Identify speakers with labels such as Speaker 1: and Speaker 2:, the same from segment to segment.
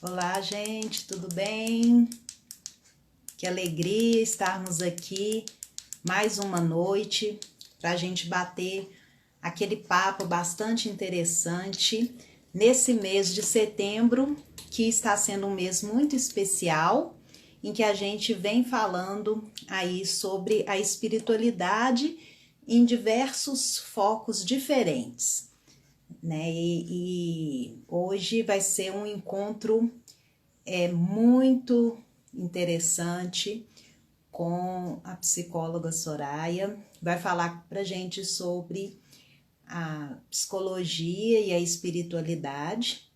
Speaker 1: Olá, gente, tudo bem? Que alegria estarmos aqui mais uma noite para a gente bater aquele papo bastante interessante nesse mês de setembro, que está sendo um mês muito especial, em que a gente vem falando aí sobre a espiritualidade em diversos focos diferentes, né? E hoje vai ser um encontro muito interessante com a psicóloga Soraya. Vai falar para gente sobre a psicologia e a espiritualidade.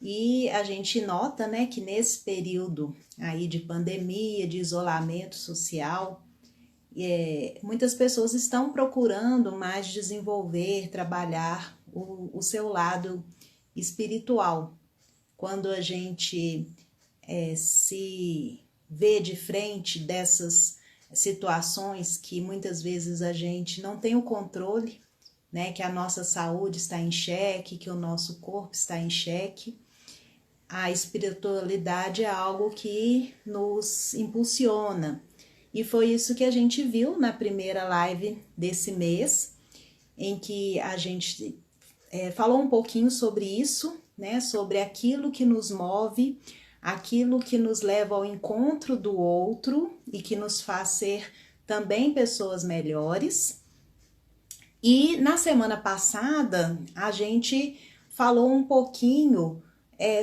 Speaker 1: E a gente nota, né, que nesse período aí de pandemia, de isolamento social, muitas pessoas estão procurando mais desenvolver, trabalhar o seu lado espiritual. Quando a gente se vê de frente dessas situações que muitas vezes a gente não tem o controle, né? Que a nossa saúde está em xeque, que o nosso corpo está em xeque. A espiritualidade é algo que nos impulsiona. E foi isso que a gente viu na primeira live desse mês, em que a gente falou um pouquinho sobre isso, né? Sobre aquilo que nos move, aquilo que nos leva ao encontro do outro e que nos faz ser também pessoas melhores. E na semana passada a gente falou um pouquinho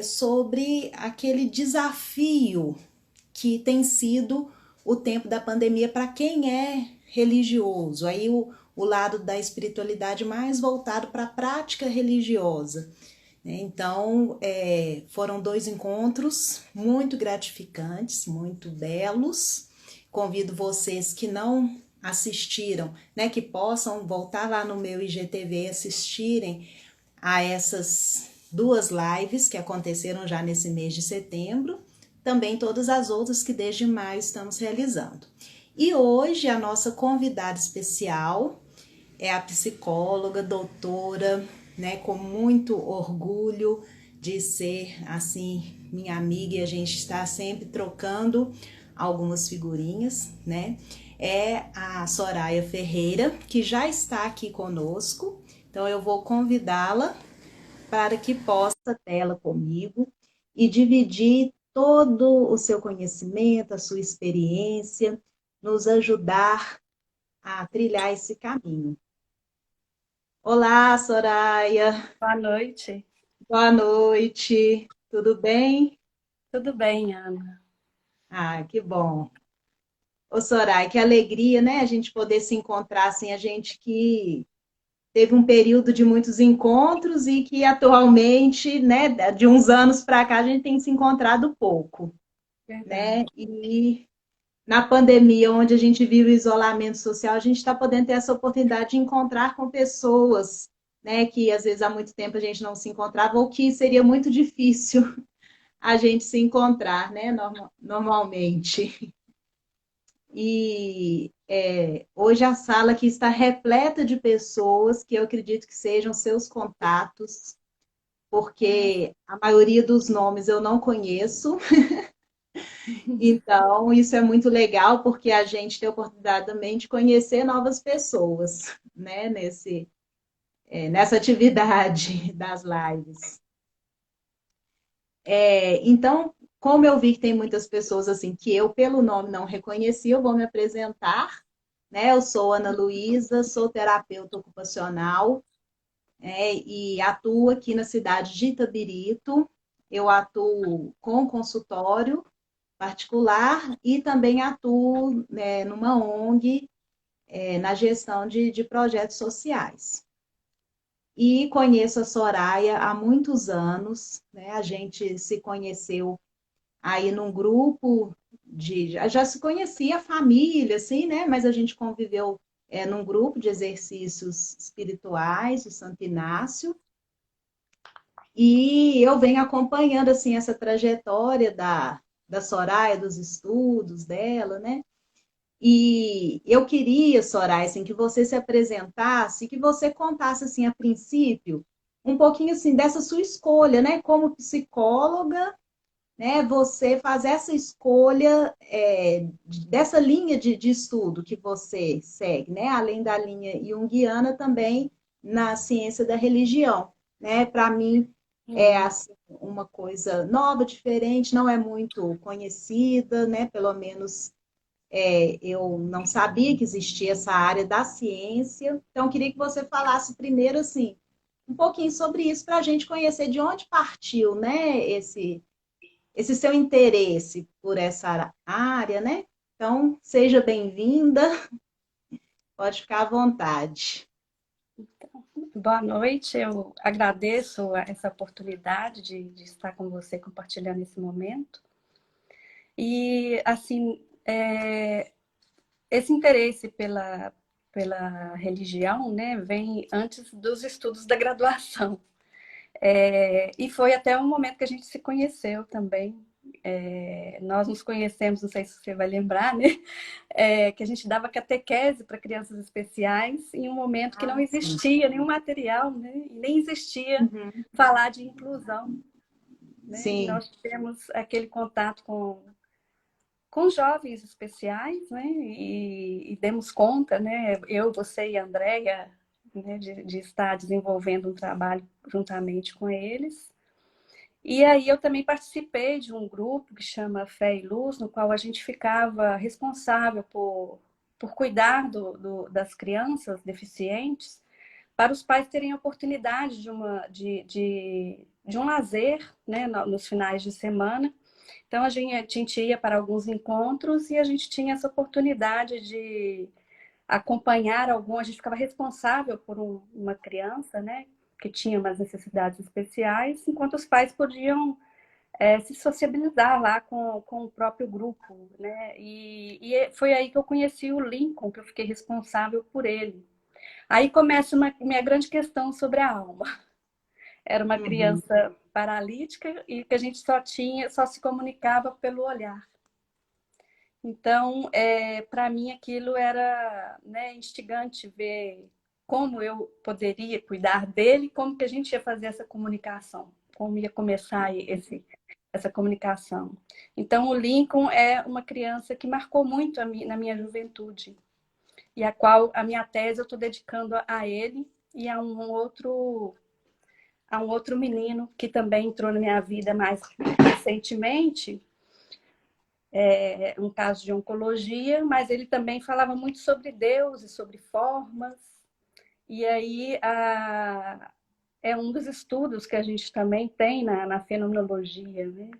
Speaker 1: sobre aquele desafio que tem sido o tempo da pandemia para quem é religioso. Aí o lado da espiritualidade mais voltado para a prática religiosa. Então, foram 2 encontros muito gratificantes, muito belos. Convido vocês que não assistiram, né, que possam voltar lá no meu IGTV e assistirem a essas 2 lives que aconteceram já nesse mês de setembro, também todas as outras que desde maio estamos realizando. E hoje a nossa convidada especial é a psicóloga, doutora, né, com muito orgulho de ser, assim, minha amiga, e a gente está sempre trocando algumas figurinhas, né? É a Soraya Ferreira, que já está aqui conosco, então eu vou convidá-la para que possa tela comigo e dividir todo o seu conhecimento, a sua experiência, nos ajudar a trilhar esse caminho. Olá, Soraya.
Speaker 2: Boa noite.
Speaker 1: Boa noite. Tudo bem?
Speaker 2: Tudo bem, Ana?
Speaker 1: Ah, que bom. Ô, Soraya, que alegria, né? A gente poder se encontrar assim, a gente que teve um período de muitos encontros e que atualmente, né, de uns anos para cá, a gente tem se encontrado pouco, né?
Speaker 2: Verdade.
Speaker 1: E na pandemia, onde a gente vive o isolamento social, a gente está podendo ter essa oportunidade de encontrar com pessoas, né, que às vezes há muito tempo a gente não se encontrava, ou que seria muito difícil a gente se encontrar, né, normalmente. E hoje a sala aqui está repleta de pessoas que eu acredito que sejam seus contatos, porque a maioria dos nomes eu não conheço. Então, isso é muito legal, porque a gente tem a oportunidade também de conhecer novas pessoas, né, nessa atividade das lives. Então, como eu vi que tem muitas pessoas assim que eu, pelo nome, não reconheci, eu vou me apresentar, né? Eu sou Ana Luísa, sou terapeuta ocupacional, e atuo aqui na cidade de Itabirito. Eu atuo com consultório particular e também atuo, né, numa ONG, na gestão de projetos sociais. E conheço a Soraya há muitos anos, né? A gente se conheceu aí num grupo já se conhecia a família, assim, né? Mas a gente conviveu num grupo de exercícios espirituais, o Santo Inácio, e eu venho acompanhando, assim, essa trajetória da Soraya, dos estudos dela, né? E eu queria, Soraya, assim, que você se apresentasse, que você contasse, assim, a princípio, um pouquinho, assim, dessa sua escolha, né? Como psicóloga, né, você fazer essa escolha dessa linha de estudo que você segue, né, além da linha junguiana também na ciência da religião, né? Para mim é
Speaker 2: Uhum.
Speaker 1: assim, uma coisa nova, diferente, não é muito conhecida, né? Pelo menos eu não sabia que existia essa área da ciência. Então, eu queria que você falasse primeiro assim um pouquinho sobre isso para a gente conhecer de onde partiu, né? Esse seu interesse por essa área, né? Então, seja bem-vinda, pode ficar à vontade.
Speaker 2: Boa noite, eu agradeço essa oportunidade de estar com você compartilhando esse momento. E, assim, esse interesse pela religião, né, vem antes dos estudos da graduação. E foi até o momento que a gente se conheceu também. Nós nos conhecemos, não sei se você vai lembrar, né? Que a gente dava catequese para crianças especiais em um momento que não
Speaker 1: Ah, sim.
Speaker 2: existia nenhum material, né? E nem existia
Speaker 1: Uhum.
Speaker 2: falar de inclusão, né? E
Speaker 1: Sim.
Speaker 2: nós tivemos aquele contato com jovens especiais, né? E demos conta, né? Eu, você e a Andrea, né? De estar desenvolvendo um trabalho juntamente com eles. E aí eu também participei de um grupo que chama Fé e Luz, no qual a gente ficava responsável por cuidar das crianças deficientes, para os pais terem a oportunidade de um lazer, né, nos finais de semana. Então a gente ia para alguns encontros e a gente tinha essa oportunidade de acompanhar algum, a gente ficava responsável por uma criança, né, que tinha umas necessidades especiais, enquanto os pais podiam se sociabilizar lá com o próprio grupo, né? E foi aí que eu conheci o Lincoln, que eu fiquei responsável por ele. Aí começa uma minha grande questão sobre a alma. Era uma
Speaker 1: Uhum.
Speaker 2: criança paralítica e que a gente só se comunicava pelo olhar. Então, para mim aquilo era, né, instigante ver como eu poderia cuidar dele, como que a gente ia fazer essa comunicação, como ia começar essa comunicação. Então, o Lincoln é uma criança que marcou muito na minha juventude e a qual a minha tese eu estou dedicando a ele e a um outro menino que também entrou na minha vida mais recentemente, um caso de oncologia, mas ele também falava muito sobre Deus e sobre formas. E aí é um dos estudos que a gente também tem na fenomenologia, né?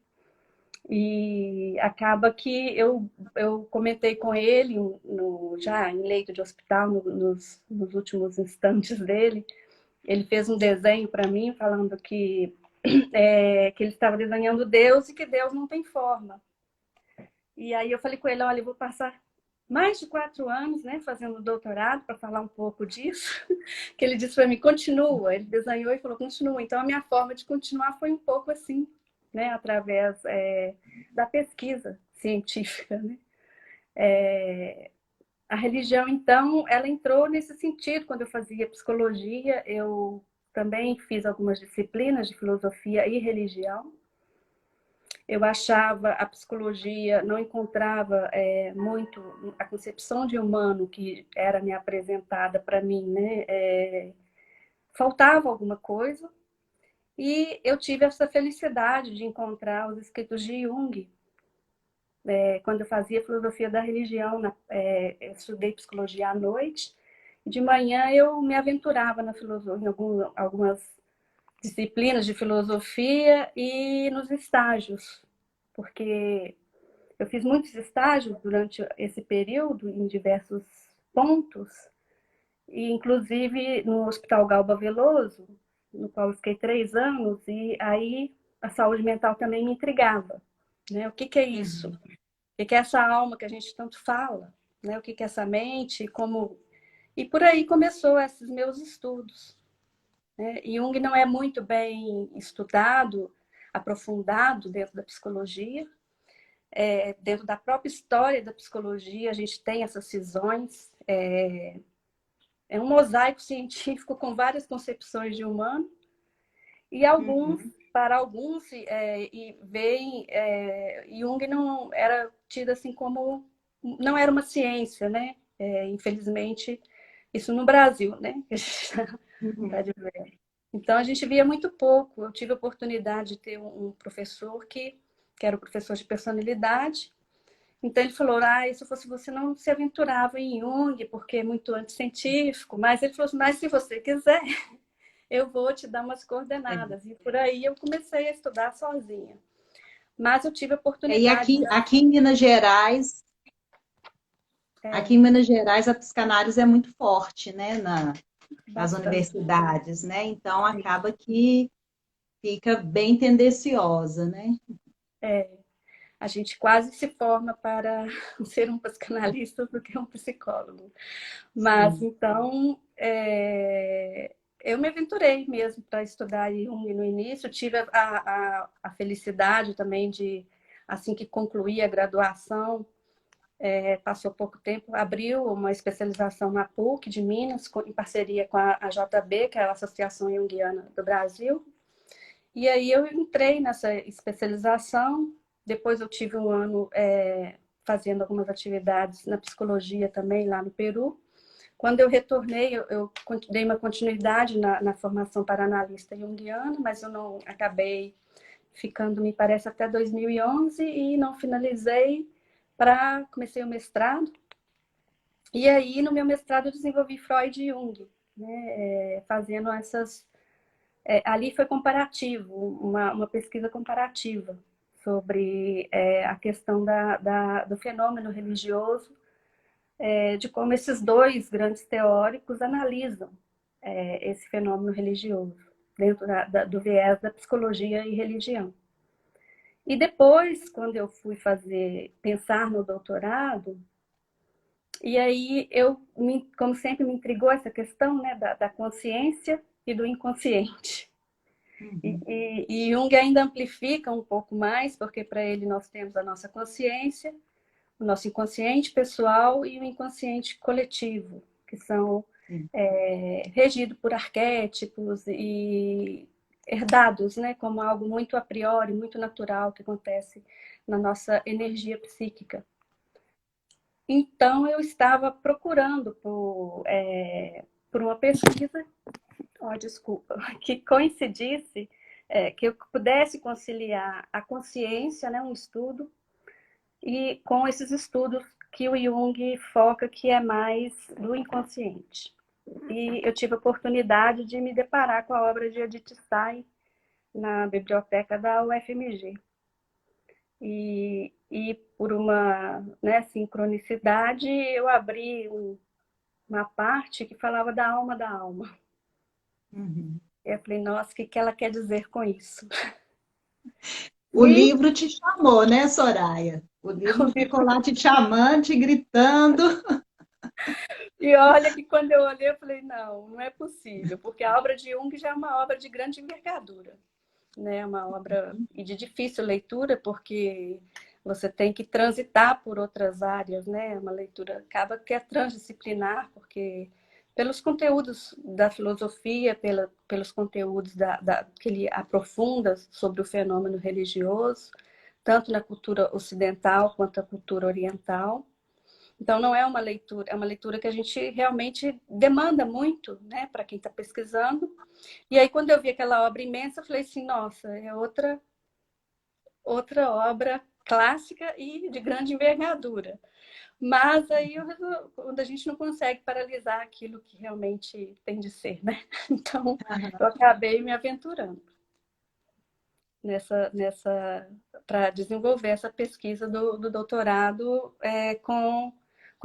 Speaker 2: E acaba que eu comentei com ele, já em leito de hospital, nos últimos instantes dele, ele fez um desenho para mim falando que ele estava desenhando Deus e que Deus não tem forma. E aí eu falei com ele, olha, eu vou passar mais de 4 anos, né, fazendo doutorado para falar um pouco disso, que ele disse para mim, continua. Ele desenhou e falou, continua. Então a minha forma de continuar foi um pouco assim, né, através da pesquisa científica, né? A religião, então, ela entrou nesse sentido. Quando eu fazia psicologia, eu também fiz algumas disciplinas de filosofia e religião. Eu achava a psicologia, não encontrava muito a concepção de humano que era me apresentada para mim, né? Faltava alguma coisa. E eu tive essa felicidade de encontrar os escritos de Jung. Quando eu fazia filosofia da religião, eu estudei psicologia à noite. De manhã eu me aventurava na filosofia, em algumas disciplinas de filosofia e nos estágios, porque eu fiz muitos estágios durante esse período em diversos pontos, e inclusive no Hospital Galba Veloso, no qual eu fiquei 3 anos, e aí a saúde mental também me intrigava. Né? O que é isso?
Speaker 1: Uhum.
Speaker 2: O que é essa alma que a gente tanto fala? Né? O que é essa mente? Como... E por aí começou esses meus estudos. Né? Jung não é muito bem estudado, aprofundado dentro da psicologia. Dentro da própria história da psicologia, a gente tem essas cisões. É um mosaico científico com várias concepções de humano. E alguns
Speaker 1: Uhum.
Speaker 2: para alguns, e veem, Jung não era tido assim como, não era uma ciência, né? Infelizmente, isso no Brasil, né? Que a gente tá
Speaker 1: Uhum.
Speaker 2: dizendo. Então, a gente via muito pouco. Eu tive a oportunidade de ter um professor que era o professor de personalidade. Então, ele falou, se fosse você, não se aventurava em Jung, porque é muito anticientífico. Mas ele falou assim, mas se você quiser, eu vou te dar umas coordenadas. E por aí eu comecei a estudar sozinha. Mas eu tive a
Speaker 1: E
Speaker 2: oportunidade de...
Speaker 1: aqui em Minas Gerais a psicanálise é muito forte, né, nas
Speaker 2: Bastante.
Speaker 1: universidades, né? Então acaba que fica bem tendenciosa, né?
Speaker 2: É, a gente quase se forma para ser um psicanalista do que um psicólogo. Mas,
Speaker 1: Sim.
Speaker 2: então, eu me aventurei mesmo para estudar Jung no início. Tive a felicidade também de, assim que concluí a graduação, passou pouco tempo, abriu uma especialização na PUC de Minas, em parceria com a JB, que é a Associação Junguiana do Brasil. E aí eu entrei nessa especialização. Depois eu tive um ano fazendo algumas atividades na psicologia também, lá no Peru. Quando eu retornei, eu dei uma continuidade na formação para analista junguiana, mas eu não acabei ficando, me parece, até 2011 e não finalizei. Comecei o mestrado. E aí, no meu mestrado, eu desenvolvi Freud e Jung, né, fazendo essas... ali foi comparativo, uma pesquisa comparativa sobre a questão do fenômeno religioso, de como esses dois grandes teóricos analisam esse fenômeno religioso dentro do viés da psicologia e religião. E depois, quando eu fui pensar no doutorado, e aí como sempre me intrigou essa questão, né, da consciência e do inconsciente.
Speaker 1: Uhum.
Speaker 2: E Jung ainda amplifica um pouco mais, porque para ele nós temos a nossa consciência, o nosso inconsciente pessoal e o inconsciente coletivo, que são
Speaker 1: Sim.
Speaker 2: regidos por arquétipos e herdados, né, como algo muito a priori, muito natural que acontece na nossa energia psíquica. Então, eu estava procurando por uma pesquisa, desculpa, que coincidisse, que eu pudesse conciliar a consciência, né, um estudo, e com esses estudos que o Jung foca, que é mais do inconsciente. E eu tive a oportunidade de me deparar com a obra de Edith Stein na biblioteca da UFMG. E por uma, né, sincronicidade, eu abri uma parte que falava da alma da alma.
Speaker 1: Uhum.
Speaker 2: Eu falei, nossa, o que ela quer dizer com isso?
Speaker 1: O
Speaker 2: E
Speaker 1: livro te chamou, né, Soraya? O livro ficou lá te chamando, te gritando.
Speaker 2: E olha que quando eu olhei, eu falei, não é possível, porque a obra de Jung já é uma obra de grande envergadura, né? Uma obra e de difícil leitura, porque você tem que transitar por outras áreas, né? Uma leitura acaba que é transdisciplinar, porque pelos conteúdos da filosofia, pelos conteúdos que ele aprofunda sobre o fenômeno religioso, tanto na cultura ocidental quanto na cultura oriental. Então, não é uma leitura, é uma leitura que a gente realmente demanda muito, né, para quem está pesquisando. E aí, quando eu vi aquela obra imensa, eu falei assim, nossa, é outra obra clássica e de grande envergadura. Mas aí, quando a gente não consegue paralisar aquilo que realmente tem de ser, né? Então, eu acabei me aventurando para desenvolver essa pesquisa do doutorado com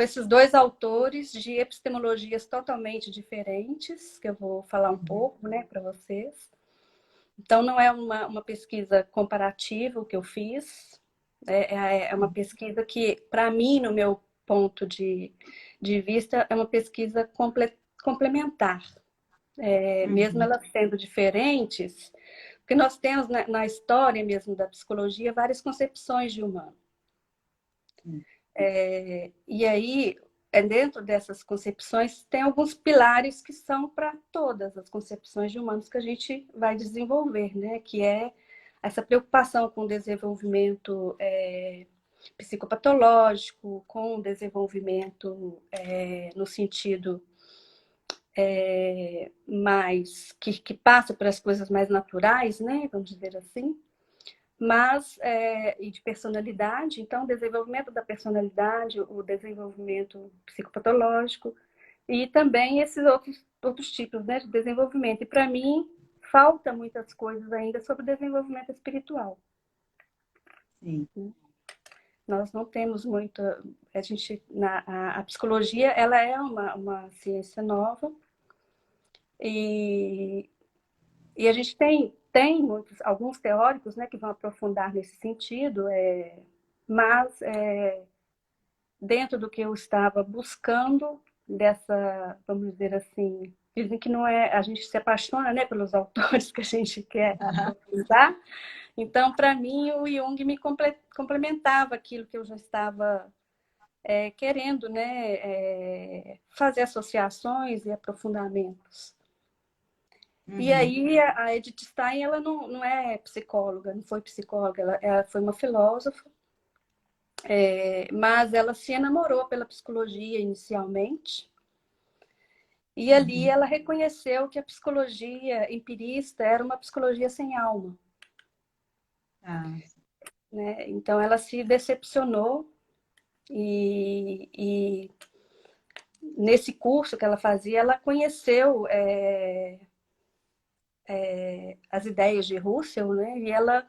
Speaker 2: esses dois autores de epistemologias totalmente diferentes, que eu vou falar um pouco, né, para vocês. Então, não é uma pesquisa comparativa o que eu fiz, é uma pesquisa que, para mim, no meu ponto de vista, é uma pesquisa complementar. Mesmo
Speaker 1: Uhum.
Speaker 2: elas sendo diferentes, porque nós temos na história mesmo da psicologia várias concepções de humano. E aí dentro dessas concepções, tem alguns pilares que são para todas as concepções de humanos que a gente vai desenvolver, né? Que é essa preocupação com o desenvolvimento psicopatológico, com o desenvolvimento no sentido mais que passa por as coisas mais naturais, né? Vamos dizer assim, mas e de personalidade. Então, o desenvolvimento da personalidade, o desenvolvimento psicopatológico e também esses outros tipos, né, de desenvolvimento. E para mim falta muitas coisas ainda sobre o desenvolvimento espiritual.
Speaker 1: Sim.
Speaker 2: Nós não temos muita. A psicologia ela é uma ciência nova e, e a gente tem alguns teóricos, né, que vão aprofundar nesse sentido, mas dentro do que eu estava buscando dessa, vamos dizer assim, dizem que não é, a gente se apaixona, né, pelos autores que a gente quer aprofundar. Então, para mim, o Jung me complementava aquilo que eu já estava querendo, né, fazer associações e aprofundamentos. E aí, a Edith Stein, ela não é psicóloga, não foi psicóloga, ela foi uma filósofa, mas ela se enamorou pela psicologia inicialmente. E ali ela reconheceu que a psicologia empirista era uma psicologia sem alma.
Speaker 1: Ah.
Speaker 2: Né? Então, ela se decepcionou e nesse curso que ela fazia, ela conheceu as ideias de Russell, né? E ela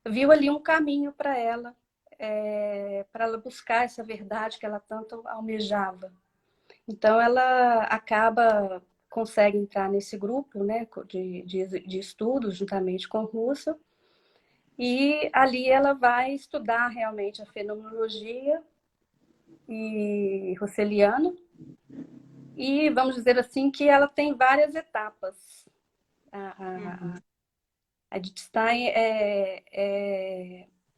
Speaker 2: viu ali um caminho para ela buscar essa verdade que ela tanto almejava. Então, ela consegue entrar nesse grupo, né, de estudos, juntamente com Russell, e ali ela vai estudar realmente a fenomenologia e russeliana, e vamos dizer assim que ela tem várias etapas. A Edith Stein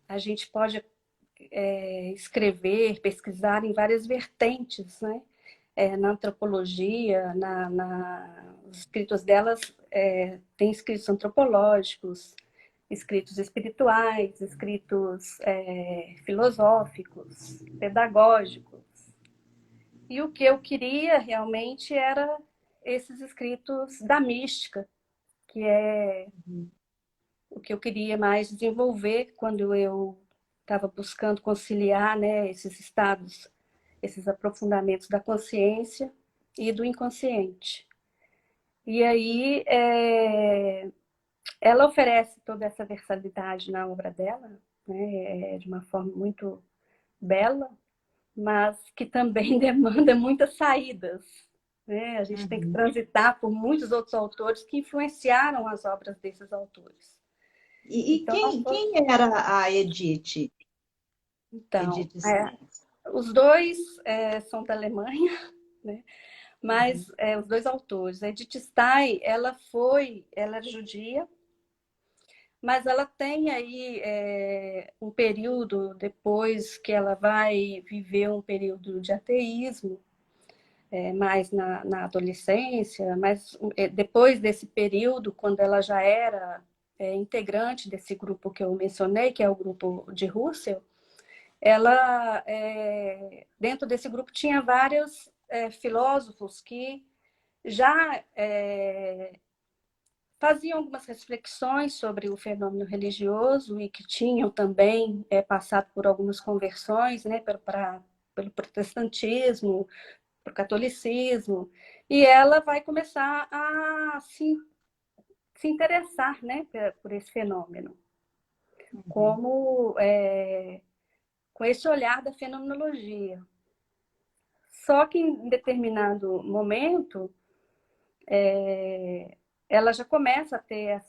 Speaker 2: a gente pode escrever, pesquisar em várias vertentes, né? Na antropologia, os escritos delas têm escritos antropológicos, escritos espirituais, escritos filosóficos, pedagógicos. E o que eu queria realmente era esses escritos da mística, que é o que eu queria mais desenvolver quando eu estava buscando conciliar, né, esses estados, esses aprofundamentos da consciência e do inconsciente. E aí ela oferece toda essa versatilidade na obra dela, né, de uma forma muito bela, mas que também demanda muitas saídas. Né? A gente tem que transitar por muitos outros autores que influenciaram as obras desses autores.
Speaker 1: E
Speaker 2: Então,
Speaker 1: quem era a Edith?
Speaker 2: então
Speaker 1: Edith Stein.
Speaker 2: os dois são da Alemanha, né? Mas os dois autores. A Edith Stein, ela é judia, mas ela tem aí um período depois que ela vai viver um período de ateísmo, mais na adolescência, mas depois desse período, quando ela já era integrante desse grupo que eu mencionei, que é o grupo de Russell, ela, dentro desse grupo, tinha vários filósofos que já faziam algumas reflexões sobre o fenômeno religioso e que tinham também passado por algumas conversões, né, pelo protestantismo, para o catolicismo, e ela vai começar a se interessar, né, por esse fenômeno, como com esse olhar da fenomenologia. Só que em determinado momento ela já começa a ter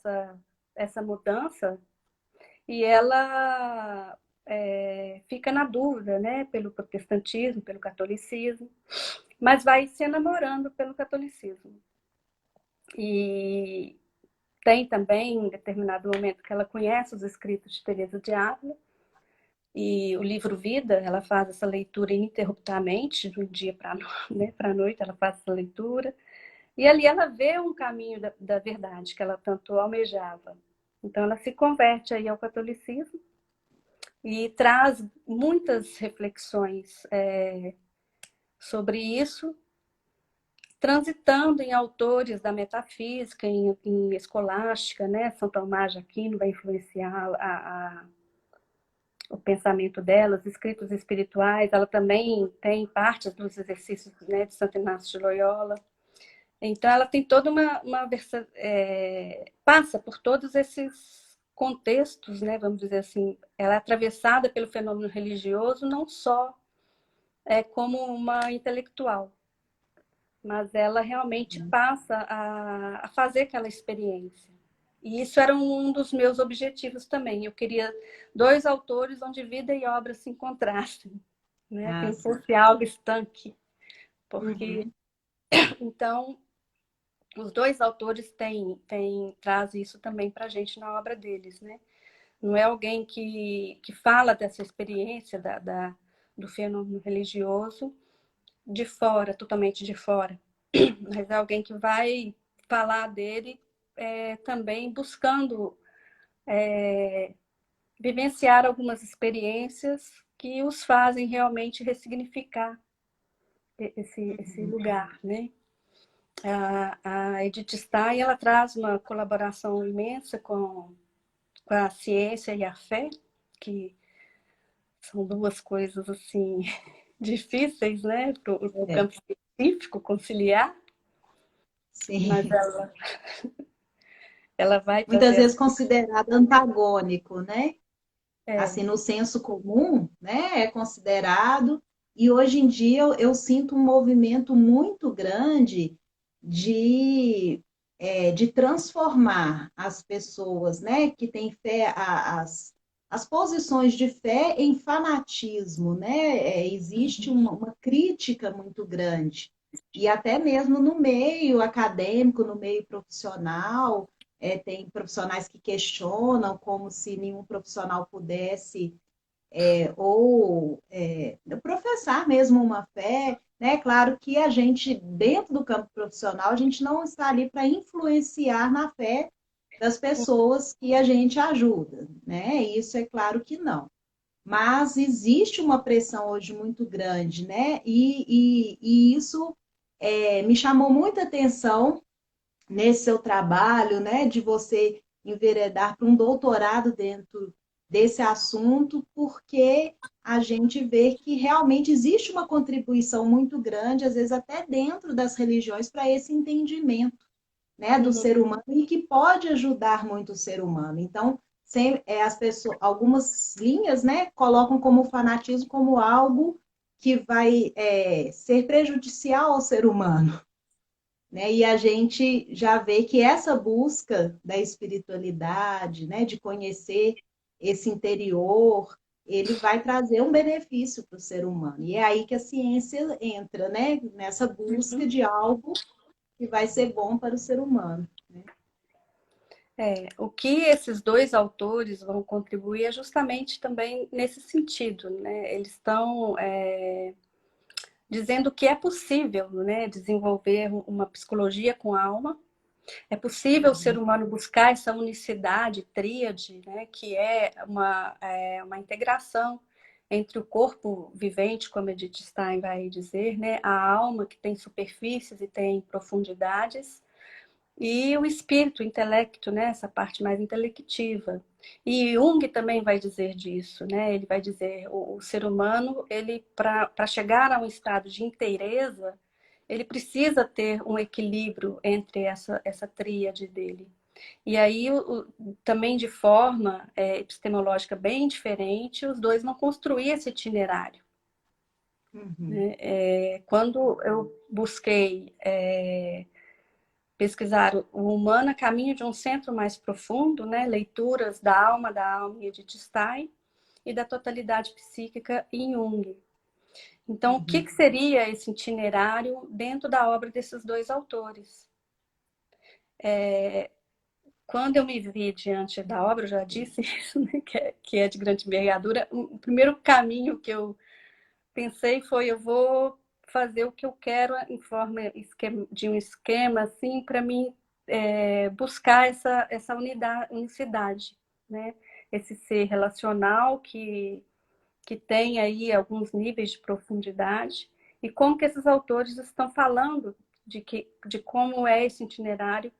Speaker 2: essa mudança e ela fica na dúvida, né, pelo protestantismo, pelo catolicismo, mas vai se enamorando pelo catolicismo. E tem também, em determinado momento, que ela conhece os escritos de Teresa de Ávila E o livro Vida, ela faz essa leitura ininterruptamente, do dia para né, a noite, ela faz essa leitura. E ali ela vê um caminho da verdade que ela tanto almejava. Então ela se converte aí ao catolicismo e traz muitas reflexões sobre isso, transitando em autores da metafísica, em escolástica, né? São Tomás de Aquino vai influenciar o pensamento dela, os escritos espirituais. Ela também tem partes dos exercícios, né, de Santo Inácio de Loyola. Então, ela tem toda uma versão, passa por todos esses contextos, né, vamos dizer assim. Ela é atravessada pelo fenômeno religioso, não só como uma intelectual, mas ela realmente passa a fazer aquela experiência. E isso era um dos meus objetivos também. Eu queria dois autores onde vida e obra se encontrassem, né? Que
Speaker 1: Ah,
Speaker 2: não
Speaker 1: sim.
Speaker 2: fosse algo estanque, porque
Speaker 1: Uhum.
Speaker 2: então os dois autores trazem isso também para a gente na obra deles, né? Não é alguém que fala dessa experiência do fenômeno religioso de fora, totalmente de fora, mas é alguém que vai falar dele também buscando vivenciar algumas experiências que os fazem realmente ressignificar esse
Speaker 1: Uhum.
Speaker 2: lugar, né? A Edith Stein, ela traz uma colaboração imensa com a ciência e a fé, que são duas coisas assim difíceis, né, para o
Speaker 1: É,
Speaker 2: campo científico conciliar, mas
Speaker 1: sim.
Speaker 2: ela vai
Speaker 1: Muitas
Speaker 2: trazer
Speaker 1: vezes considerado antagônico, né?
Speaker 2: é,
Speaker 1: Assim, no senso comum, né? É considerado. E hoje em dia eu sinto um movimento muito grande de transformar as pessoas, né? Que têm fé, as posições de fé em fanatismo, né? Existe uma crítica muito grande. E até mesmo no meio acadêmico, no meio profissional, tem profissionais que questionam como se nenhum profissional pudesse professar mesmo uma fé, né? Claro que a gente, dentro do campo profissional, a gente não está ali para influenciar na fé das pessoas que a gente ajuda, né? Isso é claro que não. Mas existe uma pressão hoje muito grande, né? E isso me chamou muita atenção nesse seu trabalho, né, de você enveredar para um doutorado dentro desse assunto, porque a gente vê que realmente existe uma contribuição muito grande, às vezes até dentro das religiões, para esse entendimento, né, do
Speaker 2: uhum,
Speaker 1: ser humano e que pode ajudar muito o ser humano. Então, as pessoas, algumas linhas, né, colocam como fanatismo como algo que vai ser prejudicial ao ser humano, né? E a gente já vê que essa busca da espiritualidade, né, de conhecer esse interior, ele vai trazer um benefício para o ser humano. E é aí que a ciência entra, né, nessa busca
Speaker 2: uhum.
Speaker 1: de algo que vai ser bom para o ser humano. Né?
Speaker 2: O que esses dois autores vão contribuir é justamente também nesse sentido, né? Eles estão dizendo que é possível, né, desenvolver uma psicologia com alma, é possível o ser
Speaker 1: Uhum.
Speaker 2: humano buscar essa unicidade, tríade, né, que uma integração entre o corpo vivente, como Edith Stein vai dizer, né, a alma que tem superfícies e tem profundidades, e o espírito, o intelecto, né, essa parte mais intelectiva. E Jung também vai dizer disso, né? Ele vai dizer o ser humano, ele para chegar a um estado de inteireza, ele precisa ter um equilíbrio entre essa tríade dele. E aí, também de forma epistemológica bem diferente, os dois vão construir esse itinerário.
Speaker 1: Uhum.
Speaker 2: Né? Quando eu busquei pesquisar o humano a caminho de um centro mais profundo, né? Leituras da alma e de Stein, e da totalidade psíquica em Jung. Então, o que
Speaker 1: Uhum.
Speaker 2: seria esse itinerário dentro da obra desses dois autores? quando eu me vi diante da obra, eu já disse isso, né, que é de grande envergadura, o primeiro caminho que eu pensei foi: eu vou fazer o que eu quero em forma de um esquema, assim, para mim buscar essa unicidade, né? Esse ser relacional que tem aí alguns níveis de profundidade, e como que esses autores estão falando de como é esse itinerário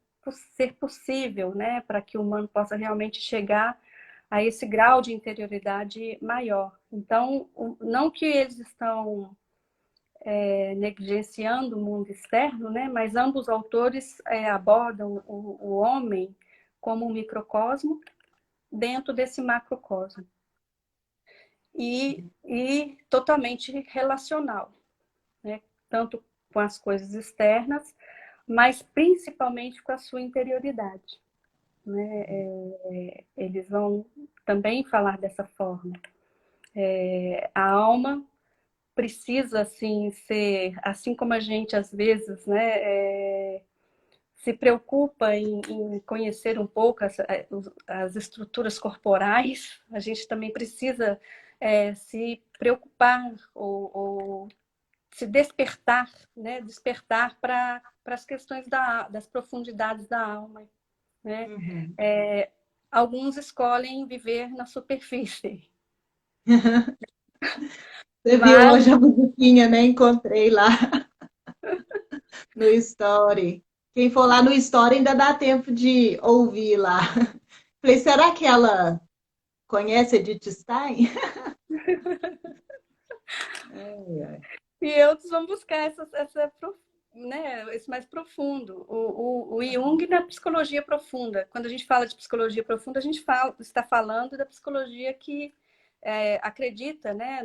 Speaker 2: ser possível, né, para que o humano possa realmente chegar a esse grau de interioridade maior. Então, não que eles estão negligenciando o mundo externo, né, mas ambos os autores abordam o homem como um microcosmo dentro desse macrocosmo. E totalmente relacional, né? Tanto com as coisas externas, mas principalmente com a sua interioridade, né? Eles vão também falar dessa forma. A alma precisa, assim, ser, assim como a gente às vezes, né, se preocupa em conhecer um pouco as estruturas corporais, a gente também precisa se preocupar ou se despertar, né? Despertar para as questões das profundidades da alma, né?
Speaker 1: Uhum.
Speaker 2: Alguns escolhem viver na superfície,
Speaker 1: Você viu
Speaker 2: mas
Speaker 1: hoje a musiquinha, né? Encontrei lá no Story. Quem for lá no Story ainda dá tempo de ouvir lá. Falei, será que ela conhece Edith Stein? Ai, ai.
Speaker 2: e outros vão buscar né, esse mais profundo. O Jung na psicologia profunda. Quando a gente fala de psicologia profunda, a gente está falando da psicologia que acredita, né,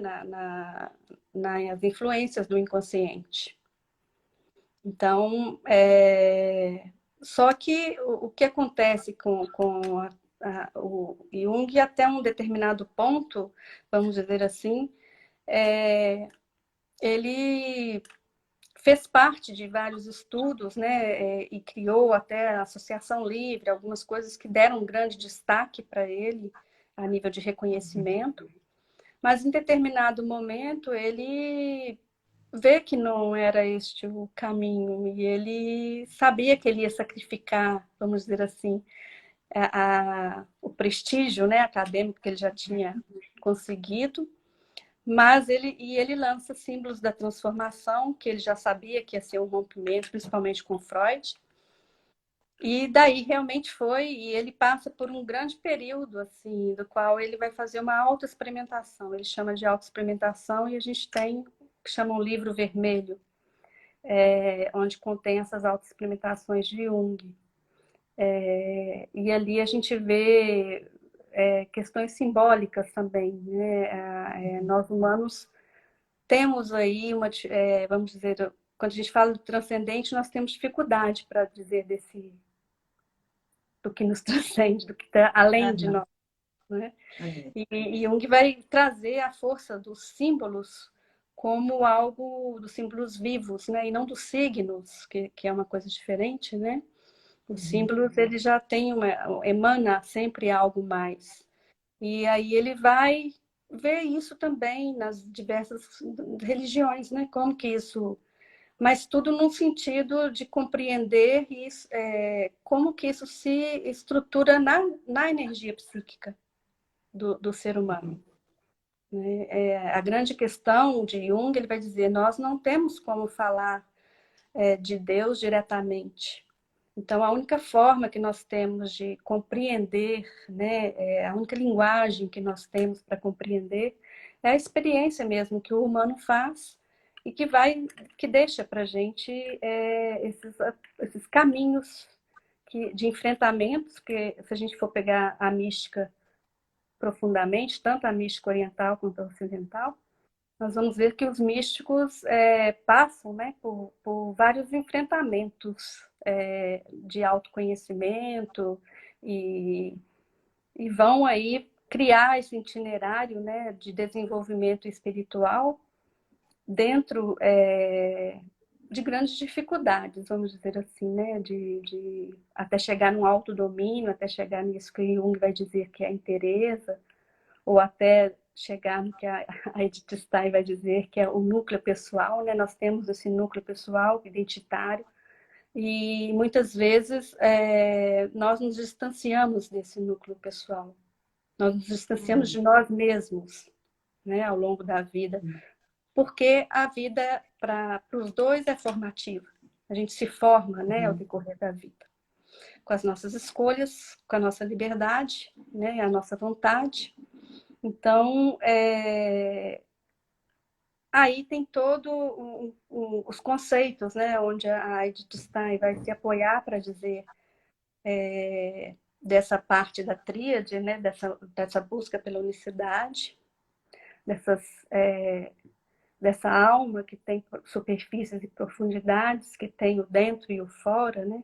Speaker 2: nas influências do inconsciente. Então, só que o que acontece com o Jung, até um determinado ponto, vamos dizer assim, ele fez parte de vários estudos, né, e criou até a Associação Livre, algumas coisas que deram um grande destaque para ele a nível de reconhecimento, mas em determinado momento ele vê que não era este o caminho e ele sabia que ele ia sacrificar, vamos dizer assim, o prestígio, né, acadêmico que ele já tinha conseguido, mas ele lança símbolos da transformação, que ele já sabia que ia ser um rompimento, principalmente com Freud. E daí realmente foi, e ele passa por um grande período, assim, do qual ele vai fazer uma autoexperimentação. Ele chama de autoexperimentação e a gente tem o que chama um livro vermelho, onde contém essas autoexperimentações de Jung. E ali a gente vê questões simbólicas também, né? Nós humanos temos aí vamos dizer, quando a gente fala do transcendente, nós temos dificuldade para dizer do que nos transcende, do que está além de
Speaker 1: Aham,
Speaker 2: nós, né?
Speaker 1: é.
Speaker 2: E Jung vai trazer a força dos símbolos como algo dos símbolos vivos, né? E não dos signos, que é uma coisa diferente, né? Os
Speaker 1: Uhum.
Speaker 2: símbolos, ele já tem emana sempre algo mais. E aí ele vai ver isso também nas diversas religiões, né? Como que isso, mas tudo no sentido de compreender isso, como que isso se estrutura na energia psíquica do ser humano, né? A grande questão de Jung, ele vai dizer, nós não temos como falar de Deus diretamente. Então, a única forma que nós temos de compreender, né, a única linguagem que nós temos para compreender é a experiência mesmo que o humano faz e que deixa para a gente esses caminhos de enfrentamentos, que se a gente for pegar a mística profundamente, tanto a mística oriental quanto a ocidental, nós vamos ver que os místicos passam, né, por vários enfrentamentos de autoconhecimento e, e vão aí criar esse itinerário, né, de desenvolvimento espiritual dentro de grandes dificuldades, vamos dizer assim, né? Até chegar no autodomínio, até chegar nisso que Jung vai dizer que é a inteireza, ou até chegar no que a Edith Stein vai dizer que é o núcleo pessoal, né? Nós temos esse núcleo pessoal identitário e muitas vezes nós nos distanciamos desse núcleo pessoal, nós nos distanciamos
Speaker 1: Uhum.
Speaker 2: de nós mesmos, né? Ao longo da vida, porque a vida para os dois é formativa. A gente se forma, né, ao
Speaker 1: Uhum.
Speaker 2: decorrer da vida, com as nossas escolhas, com a nossa liberdade, né, a nossa vontade. Então, aí tem todo os conceitos, né, onde a Edith Stein vai se apoiar para dizer dessa parte da tríade, né, dessa busca pela unicidade, dessas dessa alma que tem superfícies e profundidades, que tem o dentro e o fora, né?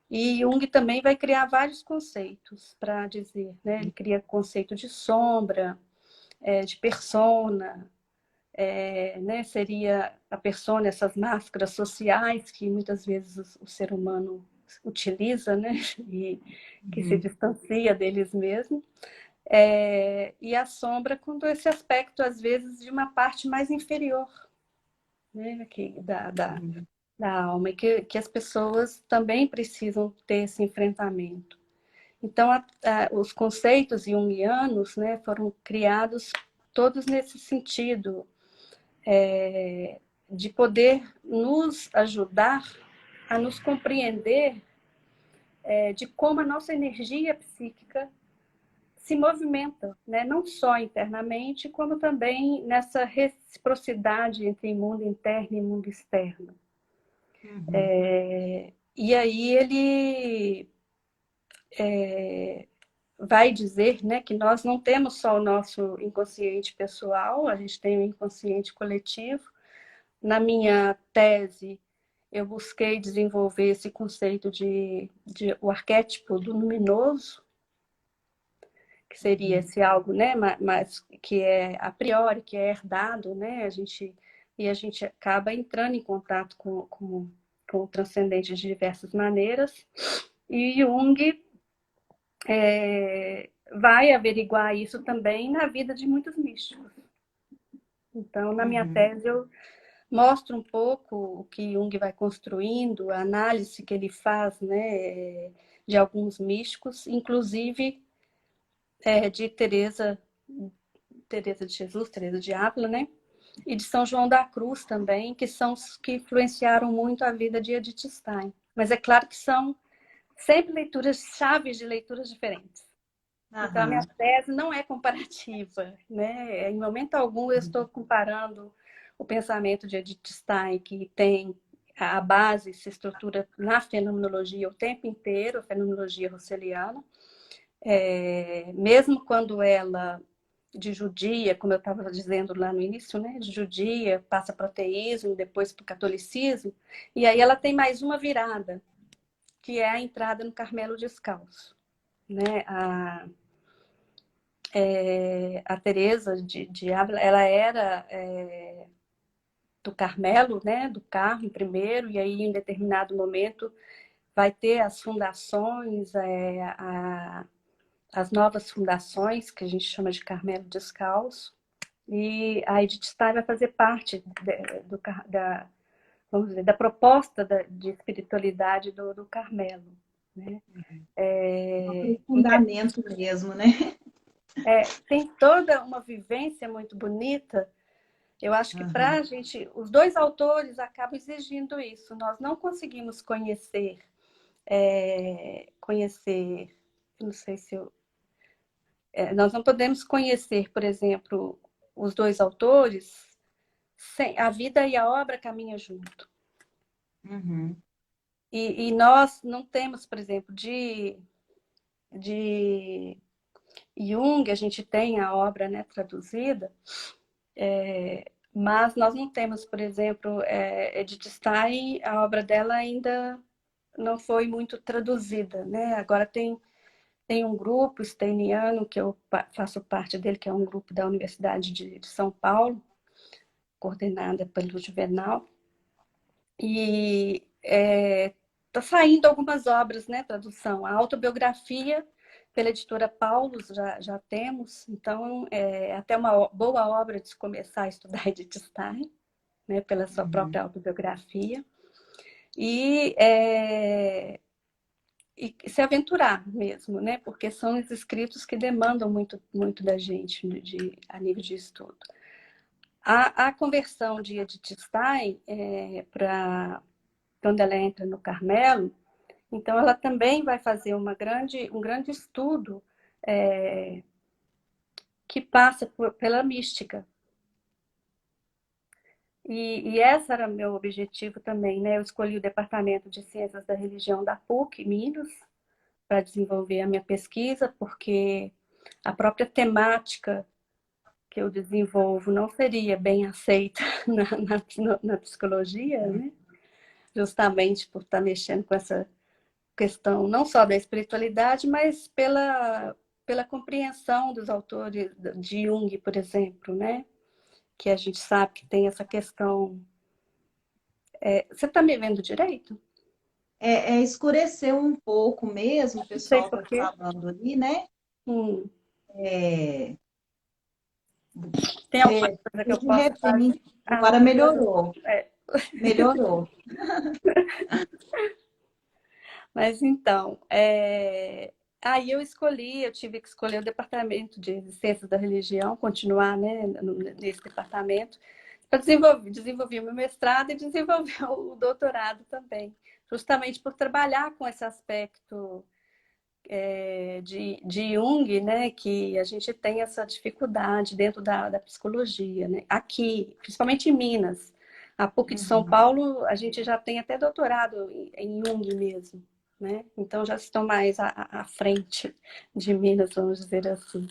Speaker 2: E Jung também vai criar vários conceitos para dizer, né? Ele cria conceito de sombra, de persona, né? Seria a persona, essas máscaras sociais que muitas vezes o ser humano utiliza, né? E que se
Speaker 1: Uhum.
Speaker 2: distancia deles mesmos. E a sombra com esse aspecto, às vezes, de uma parte mais inferior, né?
Speaker 1: Uhum.
Speaker 2: Da alma, e que as pessoas também precisam ter esse enfrentamento. Então, os conceitos junguianos, né, foram criados todos nesse sentido, de poder nos ajudar a nos compreender de como a nossa energia psíquica se movimenta, né? Não só internamente, como também nessa reciprocidade entre mundo interno e mundo externo.
Speaker 1: Uhum.
Speaker 2: E aí ele vai dizer, né, que nós não temos só o nosso inconsciente pessoal, a gente tem o inconsciente coletivo. Na minha tese, eu busquei desenvolver esse conceito de o arquétipo do luminoso, que seria
Speaker 1: Uhum.
Speaker 2: esse algo, né, mas que é a priori, que é herdado, né, a gente acaba entrando em contato com o transcendente de diversas maneiras. E Jung vai averiguar isso também na vida de muitos místicos. Então, na minha
Speaker 1: Uhum.
Speaker 2: tese, eu mostro um pouco o que Jung vai construindo, a análise que ele faz, né, de alguns místicos, inclusive de Teresa de Jesus, Teresa de Ávila, né? E de São João da Cruz também, que são os que influenciaram muito a vida de Edith Stein. Mas é claro que são sempre leituras, chaves de leituras diferentes. Então, a minha
Speaker 1: Aham.
Speaker 2: tese não é comparativa, né? Em momento algum eu estou comparando o pensamento de Edith Stein, que tem a base, se estrutura na fenomenologia o tempo inteiro, a fenomenologia russeliana, mesmo quando ela, de judia, como eu estava dizendo lá no início, né? De judia, passa para o ateísmo, depois para o catolicismo, e aí ela tem mais uma virada, que é a entrada no Carmelo Descalço, né? A Teresa de Ávila, ela era do Carmelo, né, do Carmo primeiro, e aí em determinado momento vai ter as fundações, as novas fundações, que a gente chama de Carmelo Descalço, e a Edith Stein vai fazer parte vamos dizer, da proposta de espiritualidade do Carmelo. Né?
Speaker 1: Um
Speaker 2: Então,
Speaker 1: aprofundamento mesmo, né?
Speaker 2: tem toda uma vivência muito bonita. Eu acho que para
Speaker 1: Aham.
Speaker 2: a gente, os dois autores acabam exigindo isso. Nós não conseguimos conhecer, não sei se eu, nós não podemos conhecer, por exemplo, os dois autores sem a vida e a obra caminham junto.
Speaker 1: Uhum.
Speaker 2: E nós não temos, por exemplo, de Jung, a gente tem a obra, né, traduzida, mas nós não temos, por exemplo, Edith Stein, a obra dela ainda não foi muito traduzida, né? Agora tem um grupo steiniano que eu faço parte dele, que é um grupo da Universidade de São Paulo, coordenada pelo Juvenal, E está saindo algumas obras, né, tradução. A autobiografia pela editora Paulus já temos, então é até uma boa obra de se começar a estudar Edith Stein, né, pela sua
Speaker 1: Uhum.
Speaker 2: própria autobiografia. E se aventurar mesmo, né? Porque são os escritos que demandam muito, muito da gente a nível de estudo. A conversão de Edith Stein para quando ela entra no Carmelo, então ela também vai fazer um grande estudo que passa pela mística. E esse era meu objetivo também, né? Eu escolhi o Departamento de Ciências da Religião da PUC, Minas, para desenvolver a minha pesquisa, porque a própria temática que eu desenvolvo não seria bem aceita na psicologia, né? Justamente por estar mexendo com essa questão não só da espiritualidade, mas pela compreensão dos autores de Jung, por exemplo, né? Que a gente sabe que tem essa questão. Você está me vendo direito?
Speaker 1: Escureceu um pouco mesmo, o
Speaker 2: Não sei
Speaker 1: pessoal
Speaker 2: por
Speaker 1: está
Speaker 2: quê.
Speaker 1: falando ali, né?
Speaker 2: Hum,
Speaker 1: É,
Speaker 2: tem alguma coisa que
Speaker 1: e
Speaker 2: eu
Speaker 1: de
Speaker 2: possa fazer?
Speaker 1: repente,
Speaker 2: Ah,
Speaker 1: agora
Speaker 2: melhorou.
Speaker 1: melhorou,
Speaker 2: É.
Speaker 1: melhorou.
Speaker 2: Mas então, aí eu tive que escolher o departamento de ciências da religião, continuar, né, nesse departamento, para desenvolver o meu mestrado e desenvolver o doutorado também, justamente por trabalhar com esse aspecto de Jung, né, que a gente tem essa dificuldade dentro da psicologia, né, aqui, principalmente em Minas. A PUC de São
Speaker 1: Uhum.
Speaker 2: Paulo, a gente já tem até doutorado em Jung mesmo, né? Então já estão mais à frente de Minas, vamos dizer assim.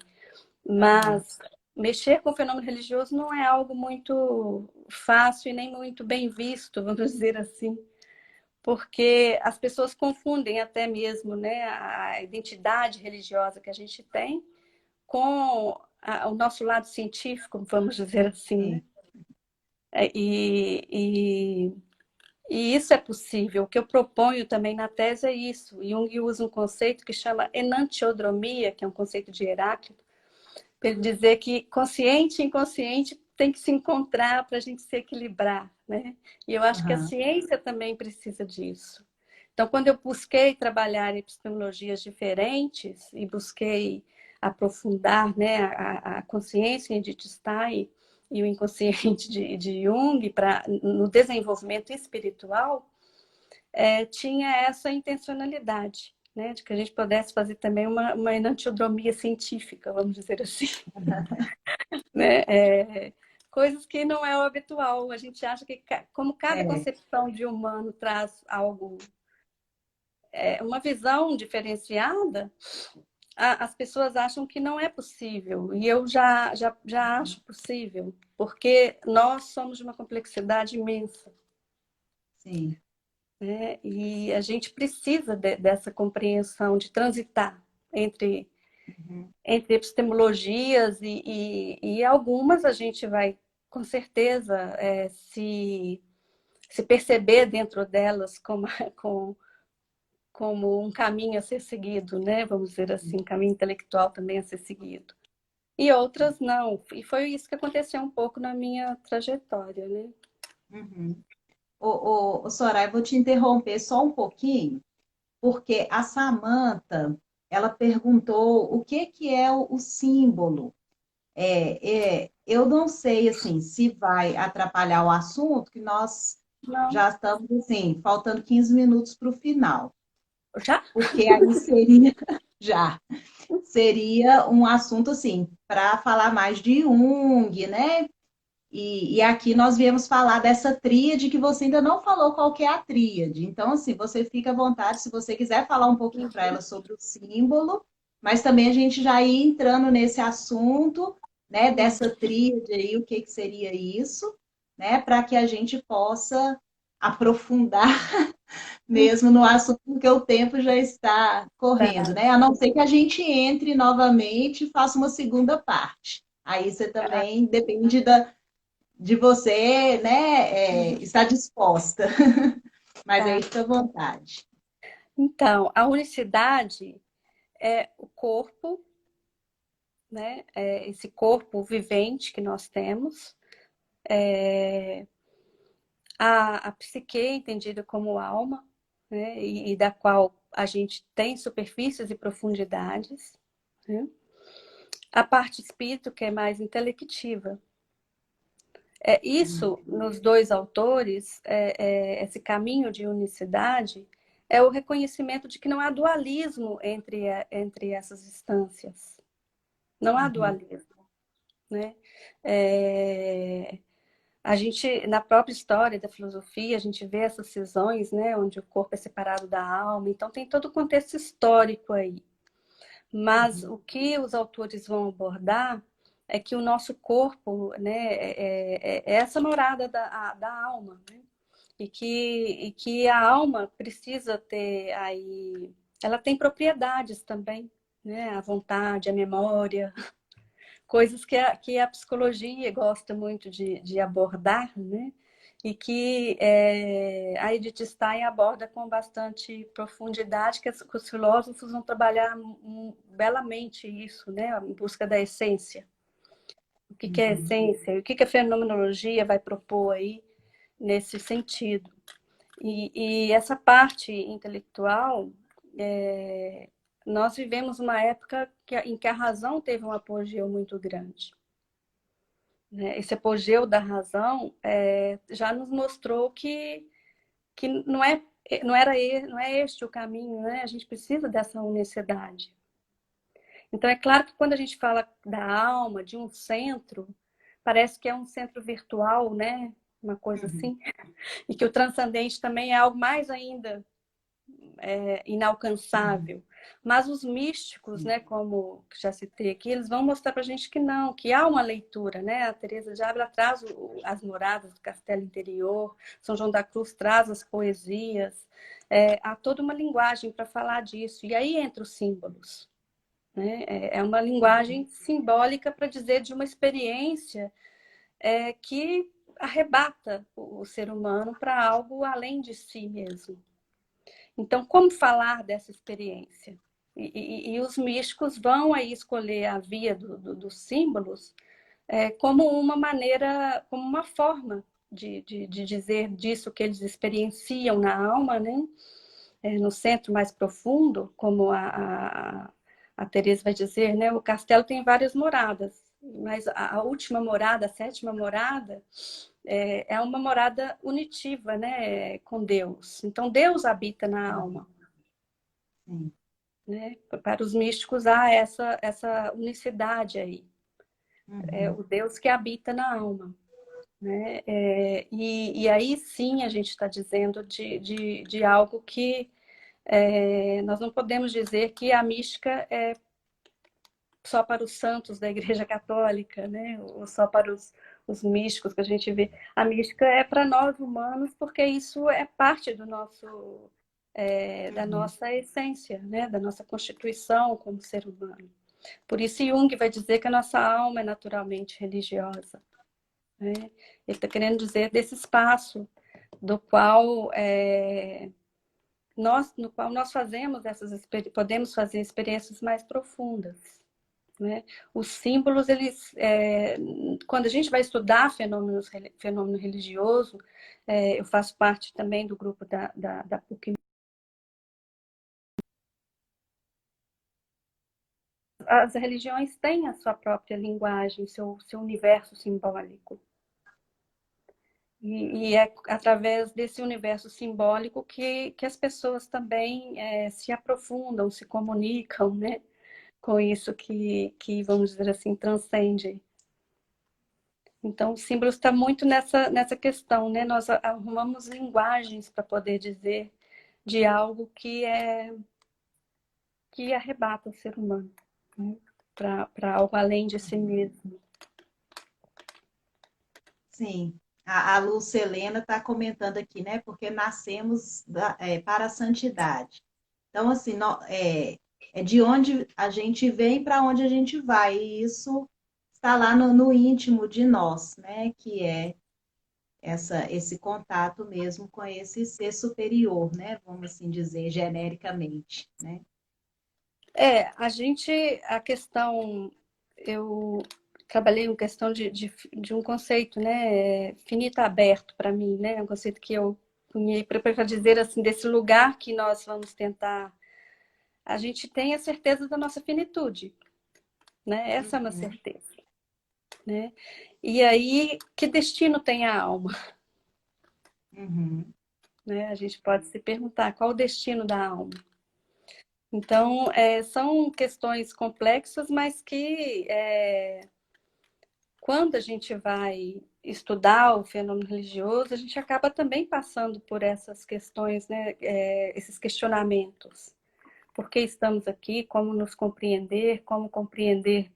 Speaker 1: Aham.
Speaker 2: Mas mexer com o fenômeno religioso não é algo muito fácil e nem muito bem visto, vamos dizer assim, porque as pessoas confundem até mesmo, né, a identidade religiosa que a gente tem com o nosso lado científico, vamos dizer assim, né?
Speaker 1: Sim.
Speaker 2: É, e isso é possível. O que eu proponho também na tese é isso. Jung usa um conceito que chama enantiodromia, que é um conceito de Heráclito, para ele dizer que consciente e inconsciente tem que se encontrar para a gente se equilibrar, né? E eu acho que a
Speaker 1: Aham.
Speaker 2: ciência também precisa disso. Então, quando eu busquei trabalhar epistemologias diferentes e busquei aprofundar, né, a consciência de Stein e o inconsciente de Jung no desenvolvimento espiritual, tinha essa intencionalidade, né, de que a gente pudesse fazer também uma enantiodromia científica, vamos dizer assim, né? Coisas que não é o habitual. A gente acha que, como cada
Speaker 1: É,
Speaker 2: concepção de humano traz algo, uma visão diferenciada, as pessoas acham que não é possível. E eu já acho possível, porque nós somos de uma complexidade imensa,
Speaker 1: sim.
Speaker 2: né? E a gente precisa dessa compreensão de transitar entre,
Speaker 1: Uhum.
Speaker 2: entre epistemologias e algumas a gente vai, com certeza, se perceber dentro delas como um caminho a ser seguido, né? Vamos dizer assim, um caminho intelectual também a ser seguido. E outras não. E foi isso que aconteceu um pouco na minha trajetória, né?
Speaker 1: Uhum. Soraya, eu vou te interromper só um pouquinho, porque a Samantha, ela perguntou o que que é o símbolo. Eu não sei, assim, se vai atrapalhar o assunto, que nós
Speaker 2: Não.
Speaker 1: já estamos, assim, faltando 15 minutos para o final,
Speaker 2: Já?
Speaker 1: porque aí seria, já, seria um assunto, assim, para falar mais de Jung, né? E aqui nós viemos falar dessa tríade que você ainda não falou qual que é a tríade. Então, assim, você fica à vontade se você quiser falar um pouquinho para ela sobre o símbolo, mas também a gente já ir entrando nesse assunto, né, dessa tríade aí, o que que seria isso, né, para que a gente possa aprofundar mesmo no assunto, porque o tempo já está correndo,
Speaker 2: Tá.
Speaker 1: né? A não ser que a gente entre novamente e faça uma segunda parte. Aí você também depende de você, né, estar disposta. Mas aí
Speaker 2: Tá.
Speaker 1: fica à vontade.
Speaker 2: Então, a unicidade é o corpo, né? É esse corpo vivente que nós temos. A psique é entendida como alma, né? E da qual a gente tem superfícies e profundidades, né? A parte espírito, que é mais intelectiva. Isso, nos dois autores, esse caminho de unicidade, é o reconhecimento de que não há dualismo entre essas instâncias. Não há
Speaker 1: Uhum.
Speaker 2: dualismo, né? É, a gente, na própria história da filosofia, a gente vê essas cisões, né, onde o corpo é separado da alma. Então, tem todo o contexto histórico aí. Mas
Speaker 1: Uhum.
Speaker 2: o que os autores vão abordar é que o nosso corpo, né, é essa morada da alma, né? E que a alma precisa ter aí, ela tem propriedades também, né? A vontade, a memória, coisas que a psicologia gosta muito de abordar, né? E que a Edith Stein aborda com bastante profundidade, que os filósofos vão trabalhar belamente isso, né? Em busca da essência. O que é
Speaker 1: Uhum.
Speaker 2: essência? E o que a fenomenologia vai propor aí nesse sentido? E essa parte intelectual, nós vivemos uma época em que a razão teve um apogeu muito grande, né? Esse apogeu da razão já nos mostrou que não é este o caminho, né? A gente precisa dessa unicidade. Então, é claro que quando a gente fala da alma, de um centro, parece que é um centro virtual, né? Uma coisa
Speaker 1: Uhum.
Speaker 2: assim. E que o transcendente também é algo mais ainda
Speaker 1: Uhum.
Speaker 2: inalcançável. Mas os místicos,
Speaker 1: Sim.
Speaker 2: né, como já citei aqui, eles vão mostrar para a gente que não, que há uma leitura, né? A Teresa de Ávila traz as moradas do castelo interior, São João da Cruz traz as poesias, há toda uma linguagem para falar disso. E aí entra os símbolos, né? É uma linguagem simbólica para dizer de uma experiência que arrebata o ser humano para algo além de si mesmo. Então, como falar dessa experiência? E os místicos vão aí escolher a via dos símbolos como uma maneira, como uma forma de dizer disso que eles experienciam na alma, né? No centro mais profundo, como a Teresa vai dizer, né? O castelo tem várias moradas, mas a última morada, a sétima morada, é uma morada unitiva, né? Com Deus. Então, Deus habita na alma.
Speaker 1: Sim.
Speaker 2: Né? Para os místicos há essa unicidade aí,
Speaker 1: Uhum.
Speaker 2: o Deus que habita na alma. Né? E aí sim a gente está dizendo de algo que nós não podemos dizer que a mística é só para os santos da Igreja Católica, né? Ou só para os místicos que a gente vê. A mística é para nós humanos, porque isso é parte da
Speaker 1: Uhum.
Speaker 2: nossa essência, né? Da nossa constituição como ser humano. Por isso, Jung vai dizer que a nossa alma é naturalmente religiosa. Né? Ele está querendo dizer desse espaço do qual no qual nós fazemos podemos fazer experiências mais profundas. Né? Os símbolos, quando a gente vai estudar fenômeno religioso, eu faço parte também do grupo da PUC. As religiões têm a sua própria linguagem, seu universo simbólico. E é através desse universo simbólico que as pessoas também se aprofundam, se comunicam, né? Com isso que, vamos dizer assim, transcende. Então, o símbolo está muito nessa questão, né? Nós arrumamos linguagens para poder dizer de algo que arrebata o ser humano, né? Para algo além de si mesmo.
Speaker 1: Sim. A Lúcia Helena está comentando aqui, né? Porque nascemos para a santidade. Então, assim, é de onde a gente vem para onde a gente vai. E isso está lá no íntimo de nós, né? Que é esse contato mesmo com esse ser superior, né? Vamos assim dizer, genericamente, né?
Speaker 2: A questão, eu trabalhei em questão de um conceito, né, finito aberto para mim, né, um conceito que eu cunhei para dizer assim, desse lugar que nós vamos tentar, a gente tem a certeza da nossa finitude, né, essa é uma
Speaker 1: Uhum,
Speaker 2: certeza, né, e aí, que destino tem a alma,
Speaker 1: uhum,
Speaker 2: né, a gente pode se perguntar qual o destino da alma. Então, são questões complexas, mas que quando a gente vai estudar o fenômeno religioso, a gente acaba também passando por essas questões, né? Esses questionamentos. Por que estamos aqui? Como nos compreender? Como compreender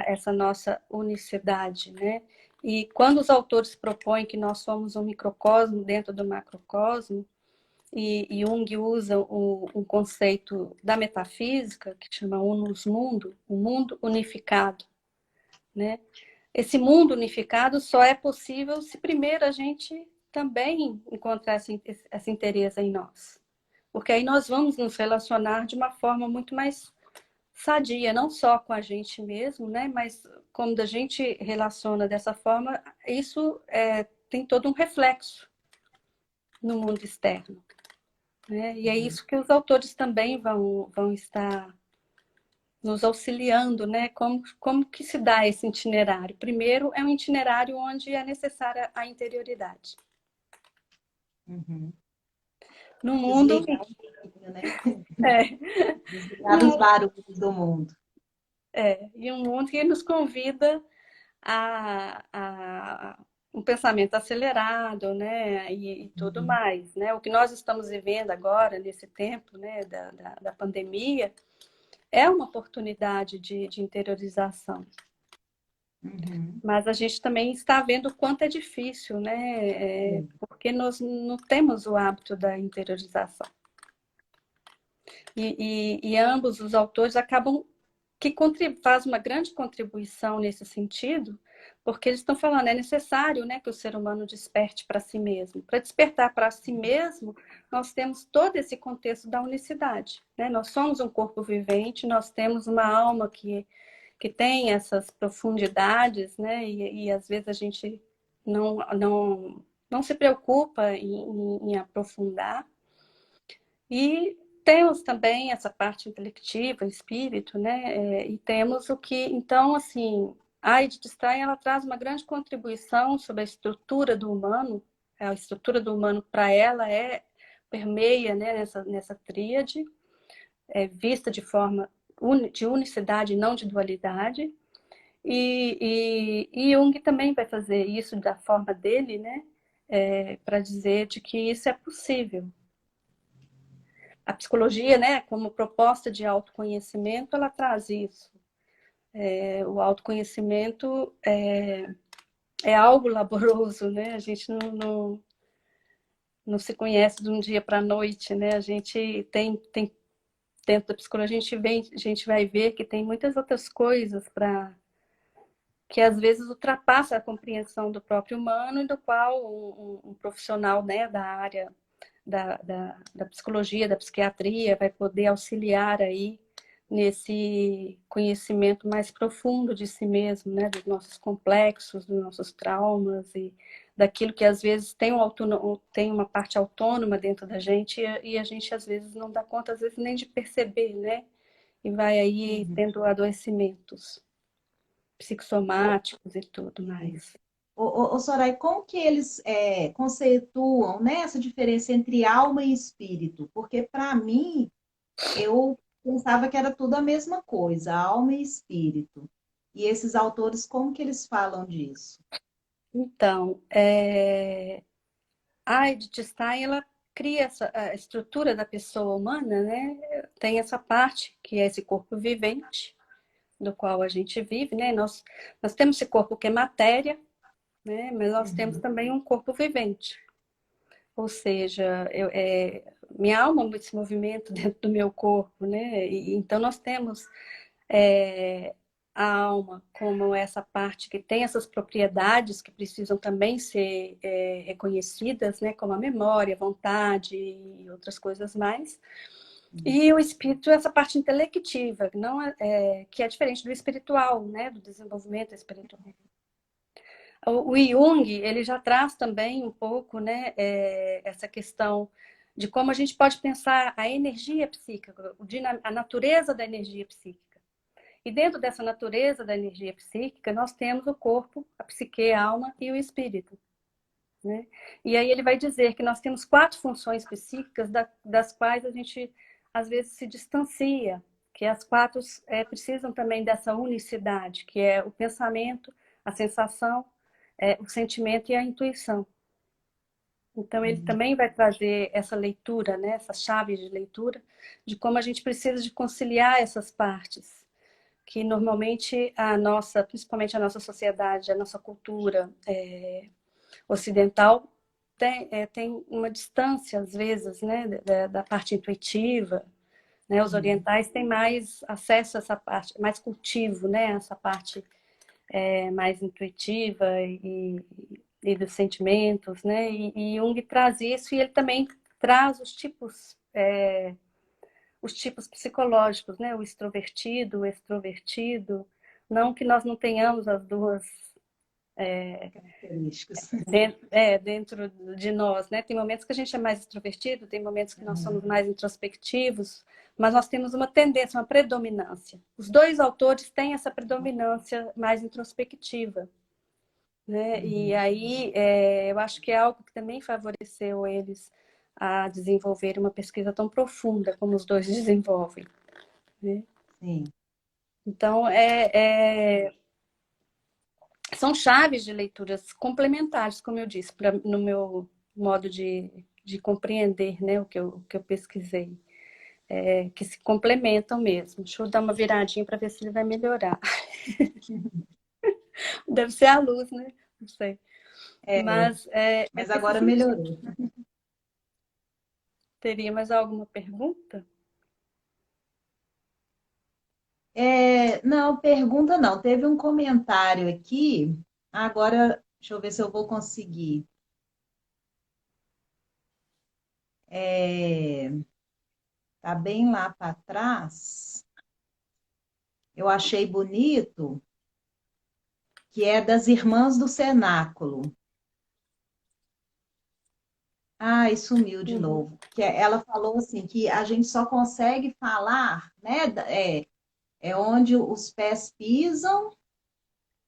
Speaker 2: essa nossa unicidade, né? E quando os autores propõem que nós somos um microcosmo dentro do macrocosmo, e Jung usa um conceito da metafísica que chama unus mundo, o mundo unificado, né? Esse mundo unificado só é possível se primeiro a gente também encontrar essa inteireza em nós. Porque aí nós vamos nos relacionar de uma forma muito mais sadia, não só com a gente mesmo, né? Mas como a gente relaciona dessa forma, isso tem todo um reflexo no mundo externo, né? E é
Speaker 1: uhum,
Speaker 2: isso que os autores também vão estar nos auxiliando, né? Como que se dá esse itinerário? Primeiro, é um itinerário onde é necessária a interioridade.
Speaker 1: uhum.
Speaker 2: No mundo,
Speaker 1: Desligar um pouquinho, né?
Speaker 2: é,
Speaker 1: Desligar dos
Speaker 2: no,
Speaker 1: barulhos do mundo.
Speaker 2: e um mundo que nos convida a um pensamento acelerado, né? E tudo
Speaker 1: Uhum,
Speaker 2: mais, né? O que nós estamos vivendo agora, nesse tempo, né? Da pandemia, é uma oportunidade de interiorização.
Speaker 1: uhum.
Speaker 2: Mas a gente também está vendo o quanto é difícil, né? Porque nós não temos o hábito da interiorização. E ambos os autores acabam que faz uma grande contribuição nesse sentido, porque eles estão falando é necessário, né, que o ser humano desperte para si mesmo. Para despertar para si mesmo, nós temos todo esse contexto da unicidade, né? Nós somos um corpo vivente, nós temos uma alma que tem essas profundidades, né? E às vezes a gente não se preocupa em aprofundar. E temos também essa parte intelectiva, espírito, né? E temos o que, então, assim, a Edith Stein ela traz uma grande contribuição sobre a estrutura do humano. A estrutura do humano para ela permeia, né, nessa tríade, vista de forma de unicidade, não de dualidade. E Jung também vai fazer isso da forma dele, né? Para dizer de que isso é possível. A psicologia, né, como proposta de autoconhecimento, ela traz isso. O autoconhecimento é algo laboroso, né? A gente não se conhece de um dia para a noite, né? A gente tem dentro da psicologia, a gente vai ver que tem muitas outras coisas para que às vezes ultrapassa a compreensão do próprio humano e do qual um profissional, né, da área da psicologia, da psiquiatria, vai poder auxiliar aí nesse conhecimento mais profundo de si mesmo, né, dos nossos complexos, dos nossos traumas e daquilo que às vezes tem uma parte autônoma dentro da gente e a gente às vezes não dá conta, às vezes nem de perceber, né? E vai aí
Speaker 1: Uhum.
Speaker 2: tendo adoecimentos psicossomáticos e tudo mais.
Speaker 1: Soraya, como que eles conceituam, né, essa diferença entre alma e espírito? Porque, para mim, eu pensava que era tudo a mesma coisa, alma e espírito. E esses autores, como que eles falam disso?
Speaker 2: Então, a Edith Stein, ela cria a estrutura da pessoa humana, né? Tem essa parte que é esse corpo vivente, do qual a gente vive, né? Nós temos esse corpo que é matéria, né? Mas nós temos
Speaker 1: Uhum,
Speaker 2: também um corpo vivente. Ou seja, minha alma se movimenta dentro do meu corpo, né? Então nós temos a alma como essa parte que tem essas propriedades que precisam também ser reconhecidas, né, como a memória, a vontade e outras coisas mais. E o espírito, essa parte intelectiva, não que é diferente do espiritual, né, do desenvolvimento espiritual. O Jung, ele já traz também um pouco, né, essa questão de como a gente pode pensar a energia psíquica, a natureza da energia psíquica. E dentro dessa natureza da energia psíquica, nós temos o corpo, a psique, a alma e o espírito. Né? E aí ele vai dizer que nós temos 4 funções psíquicas, das quais a gente, às vezes, se distancia, que as 4 precisam também dessa unicidade, que é o pensamento, a sensação, o sentimento e a intuição. Então, ele também vai trazer essa leitura, né? Essas chaves de leitura, de como a gente precisa de conciliar essas partes, que normalmente principalmente a nossa sociedade, a nossa cultura ocidental tem uma distância, às vezes, né? Da parte intuitiva, né? Os orientais têm mais acesso a essa parte, mais cultivo, né? Essa parte mais intuitiva e dos sentimentos, né? E Jung traz isso, e ele também traz os tipos psicológicos, né? O extrovertido, o extrovertido. Não que nós não tenhamos as duas
Speaker 1: Características.
Speaker 2: dentro de nós, né? Tem momentos que a gente é mais extrovertido, tem momentos que nós somos mais introspectivos, mas nós temos uma tendência, uma predominância. Os dois autores têm essa predominância mais introspectiva, né? E aí eu acho que é algo que também favoreceu eles a desenvolver uma pesquisa tão profunda como os dois desenvolvem, né?
Speaker 1: Sim.
Speaker 2: Então, são chaves de leituras complementares, como eu disse, no meu modo de compreender, né, o que eu pesquisei, que se complementam mesmo. Deixa eu dar uma viradinha para ver se ele vai melhorar. Deve ser a luz, né? Não sei.
Speaker 1: É,
Speaker 2: Mas é
Speaker 1: mas
Speaker 2: nesse
Speaker 1: agora
Speaker 2: sentido.
Speaker 1: melhorou.
Speaker 2: Teria mais alguma pergunta?
Speaker 1: Não, pergunta não. Teve um comentário aqui. Agora, deixa eu ver se eu vou conseguir. Tá bem lá para trás. Eu achei bonito, que é das Irmãs do Cenáculo. Ah, e sumiu de
Speaker 2: Uhum.
Speaker 1: novo. Ela falou assim que a gente só consegue falar, né? É onde os pés pisam,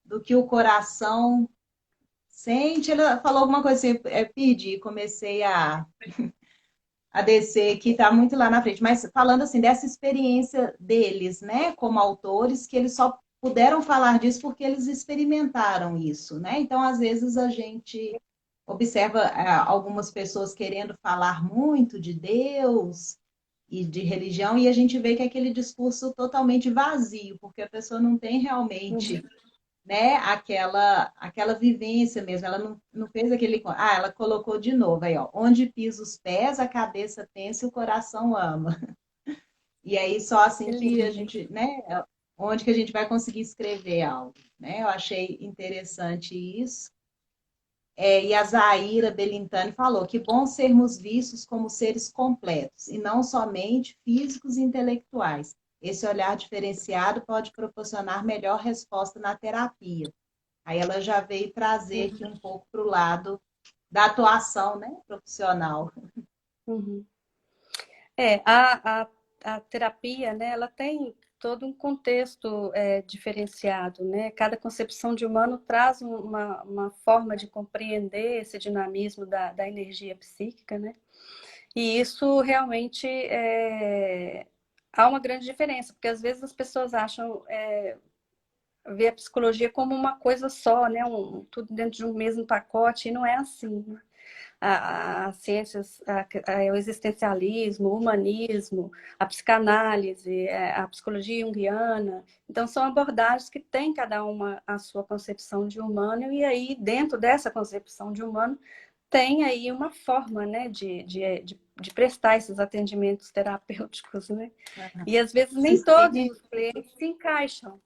Speaker 1: do que o coração sente. Ela falou alguma coisa assim, perdi, comecei a descer, que está muito lá na frente, mas falando assim dessa experiência deles, né, como autores, que eles só puderam falar disso porque eles experimentaram isso, né? Então, às vezes a gente observa algumas pessoas querendo falar muito de Deus e de religião e a gente vê que é aquele discurso totalmente vazio, porque a pessoa não tem realmente,
Speaker 2: Uhum.
Speaker 1: né, aquela vivência mesmo. Ela não fez aquele. Ah, ela colocou de novo aí, ó. Onde pisa os pés, a cabeça pensa e o coração ama. E aí só
Speaker 2: Que
Speaker 1: assim que a
Speaker 2: lindo.
Speaker 1: gente, né, onde que a gente vai conseguir escrever algo, né? Eu achei interessante isso. E a Zaira Belintani falou que bom sermos vistos como seres completos e não somente físicos e intelectuais. Esse olhar diferenciado pode proporcionar melhor resposta na terapia. Aí ela já veio trazer aqui um pouco para o lado da atuação, né, profissional.
Speaker 2: Uhum. A terapia, né, ela tem todo um contexto diferenciado, né? Cada concepção de humano traz uma forma de compreender esse dinamismo da energia psíquica, né? E isso realmente há uma grande diferença, porque às vezes as pessoas acham ver a psicologia como uma coisa só, né? Tudo dentro de um mesmo pacote, e não é assim, né? As ciências, o existencialismo, o humanismo, a psicanálise, a psicologia junguiana. Então, são abordagens que têm cada uma a sua concepção de humano, e aí, dentro dessa concepção de humano, tem aí uma forma, né, de prestar esses atendimentos terapêuticos, né? E às vezes nem todos
Speaker 1: Sistêmico.
Speaker 2: os clientes se encaixam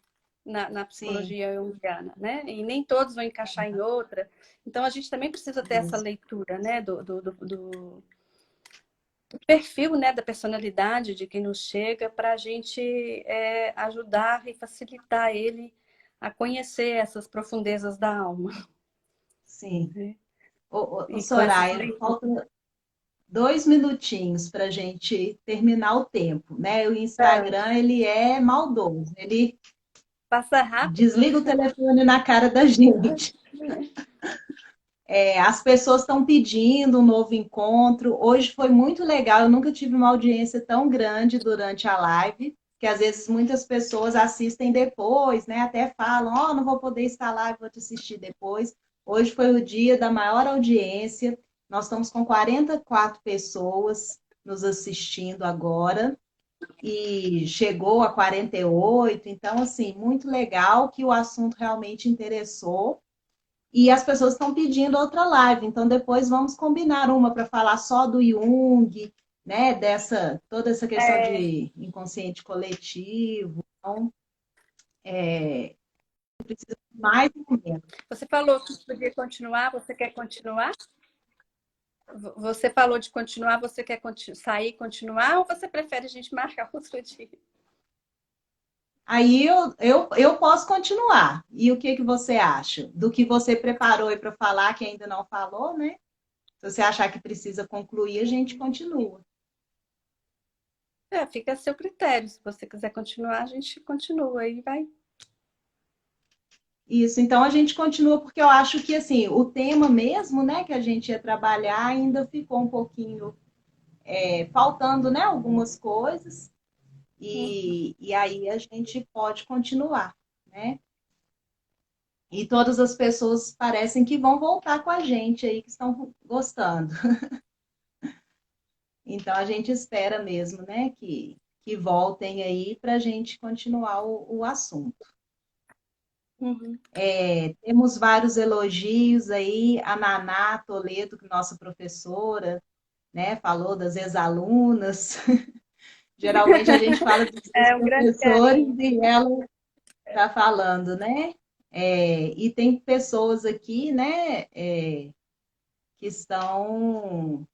Speaker 2: na
Speaker 1: sim,
Speaker 2: psicologia junguiana, né? E nem todos vão encaixar em outra. Então, a gente também precisa ter essa
Speaker 1: isso.
Speaker 2: leitura, né? Do perfil, né? Da personalidade de quem nos chega para a gente ajudar e facilitar ele a conhecer essas profundezas da alma.
Speaker 1: Sim.
Speaker 2: Né?
Speaker 1: Ô,
Speaker 2: E com essas
Speaker 1: Soraya,
Speaker 2: leituras.
Speaker 1: falta 2 minutinhos para a gente terminar o tempo, né? O
Speaker 2: Ah,
Speaker 1: Instagram, ele é maldoso, ele
Speaker 2: passa rápido.
Speaker 1: desliga o telefone na cara da gente. As pessoas estão pedindo um novo encontro. Hoje foi muito legal, eu nunca tive uma audiência tão grande durante a live, que às vezes muitas pessoas assistem depois, né? Até falam, ó, não vou poder estar lá, vou te assistir depois. Hoje foi o dia da maior audiência. Nós estamos com 44 pessoas nos assistindo agora e chegou a 48. Então, assim, muito legal que o assunto realmente interessou. E as pessoas estão pedindo outra live, então depois vamos combinar uma para falar só do Jung, né? Toda essa questão
Speaker 2: É,
Speaker 1: de inconsciente coletivo. Então, é, mais ou menos.
Speaker 2: você falou que podia continuar, você quer continuar? Você falou de continuar, você quer sair e continuar, ou você prefere a gente marcar outro dia?
Speaker 1: Aí eu posso continuar. E o que, que você acha? Do que você preparou aí para falar, que ainda não falou, né? Se você achar que precisa concluir, a gente continua.
Speaker 2: Fica a seu critério. Se você quiser continuar, a gente continua e vai.
Speaker 1: Isso, então a gente continua, porque eu acho que assim, o tema mesmo, né, que a gente ia trabalhar ainda ficou um pouquinho faltando, né, algumas coisas, e aí a gente pode continuar, né? E todas as pessoas parecem que vão voltar com a gente aí, que estão gostando. Então a gente espera mesmo, né, que voltem aí para a gente continuar o assunto.
Speaker 2: Uhum.
Speaker 1: Temos vários elogios aí, a Naná Toledo, que é nossa professora, né, falou das ex-alunas. Geralmente a gente fala dos
Speaker 2: É um grande
Speaker 1: professores
Speaker 2: carinho.
Speaker 1: e ela está falando, né? E tem pessoas aqui, né, que estão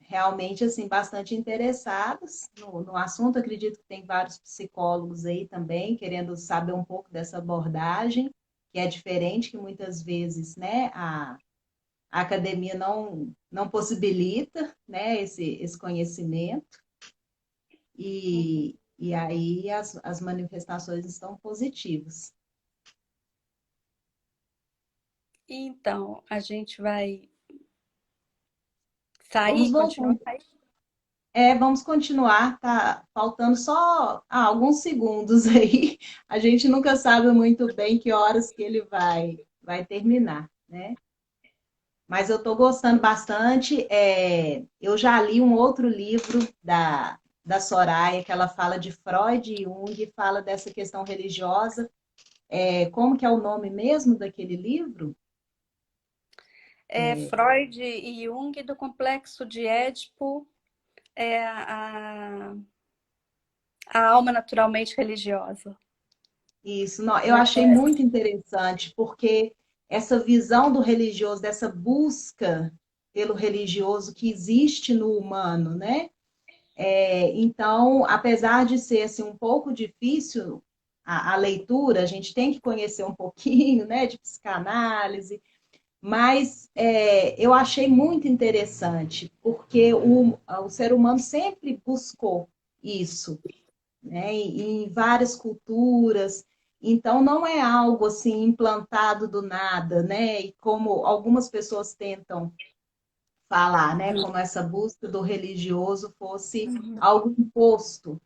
Speaker 1: realmente assim bastante interessados no assunto. Acredito que tem vários psicólogos aí também querendo saber um pouco dessa abordagem, que é diferente, que muitas vezes, né, a academia não possibilita, né, esse conhecimento. E aí as manifestações estão positivas.
Speaker 2: Então, a gente vai sair,
Speaker 1: Vamos
Speaker 2: continuar
Speaker 1: voltando.
Speaker 2: aí.
Speaker 1: Vamos continuar, tá faltando só alguns segundos aí. A gente nunca sabe muito bem que horas que ele vai terminar, né? Mas eu estou gostando bastante. Eu já li um outro livro da Soraya, que ela fala de Freud e Jung, fala dessa questão religiosa. Como que é o nome mesmo daquele livro?
Speaker 2: Freud e Jung do complexo de Édipo, a alma naturalmente religiosa.
Speaker 1: Isso, não, eu
Speaker 2: Né?
Speaker 1: achei muito interessante, porque essa visão do religioso, dessa busca pelo religioso que existe no humano, né? Então, apesar de ser assim, um pouco difícil a leitura, a gente tem que conhecer um pouquinho, né, de psicanálise, mas eu achei muito interessante, porque o ser humano sempre buscou isso, né, em várias culturas. Então, não é algo assim implantado do nada, né? E como algumas pessoas tentam falar, né? Como essa busca do religioso fosse algo imposto,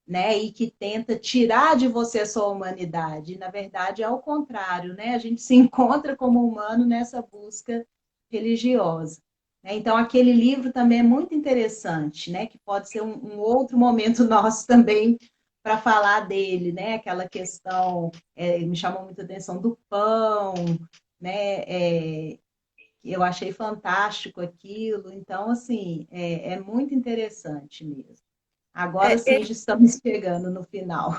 Speaker 1: né? E que tenta tirar de você a sua humanidade. Na verdade, é o contrário, né? A gente se encontra como humano nessa busca religiosa. Então, aquele livro também é muito interessante, né? Que pode ser um outro momento nosso também para falar dele, né? Aquela questão me chamou muita atenção do pão, né? Eu achei fantástico aquilo. Então, assim, é muito interessante mesmo. Agora sim,
Speaker 2: É,
Speaker 1: já estamos chegando no final.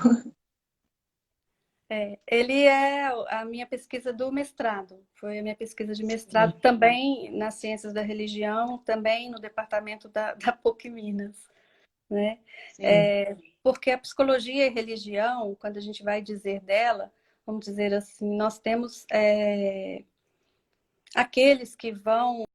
Speaker 2: Ele é a minha pesquisa do mestrado. Foi a minha pesquisa de mestrado
Speaker 1: Sim,
Speaker 2: também nas ciências da religião, também no departamento da PUC Minas, né?
Speaker 1: sim.
Speaker 2: Porque a psicologia e religião, quando a gente vai dizer dela, vamos dizer assim, nós temos aqueles que vão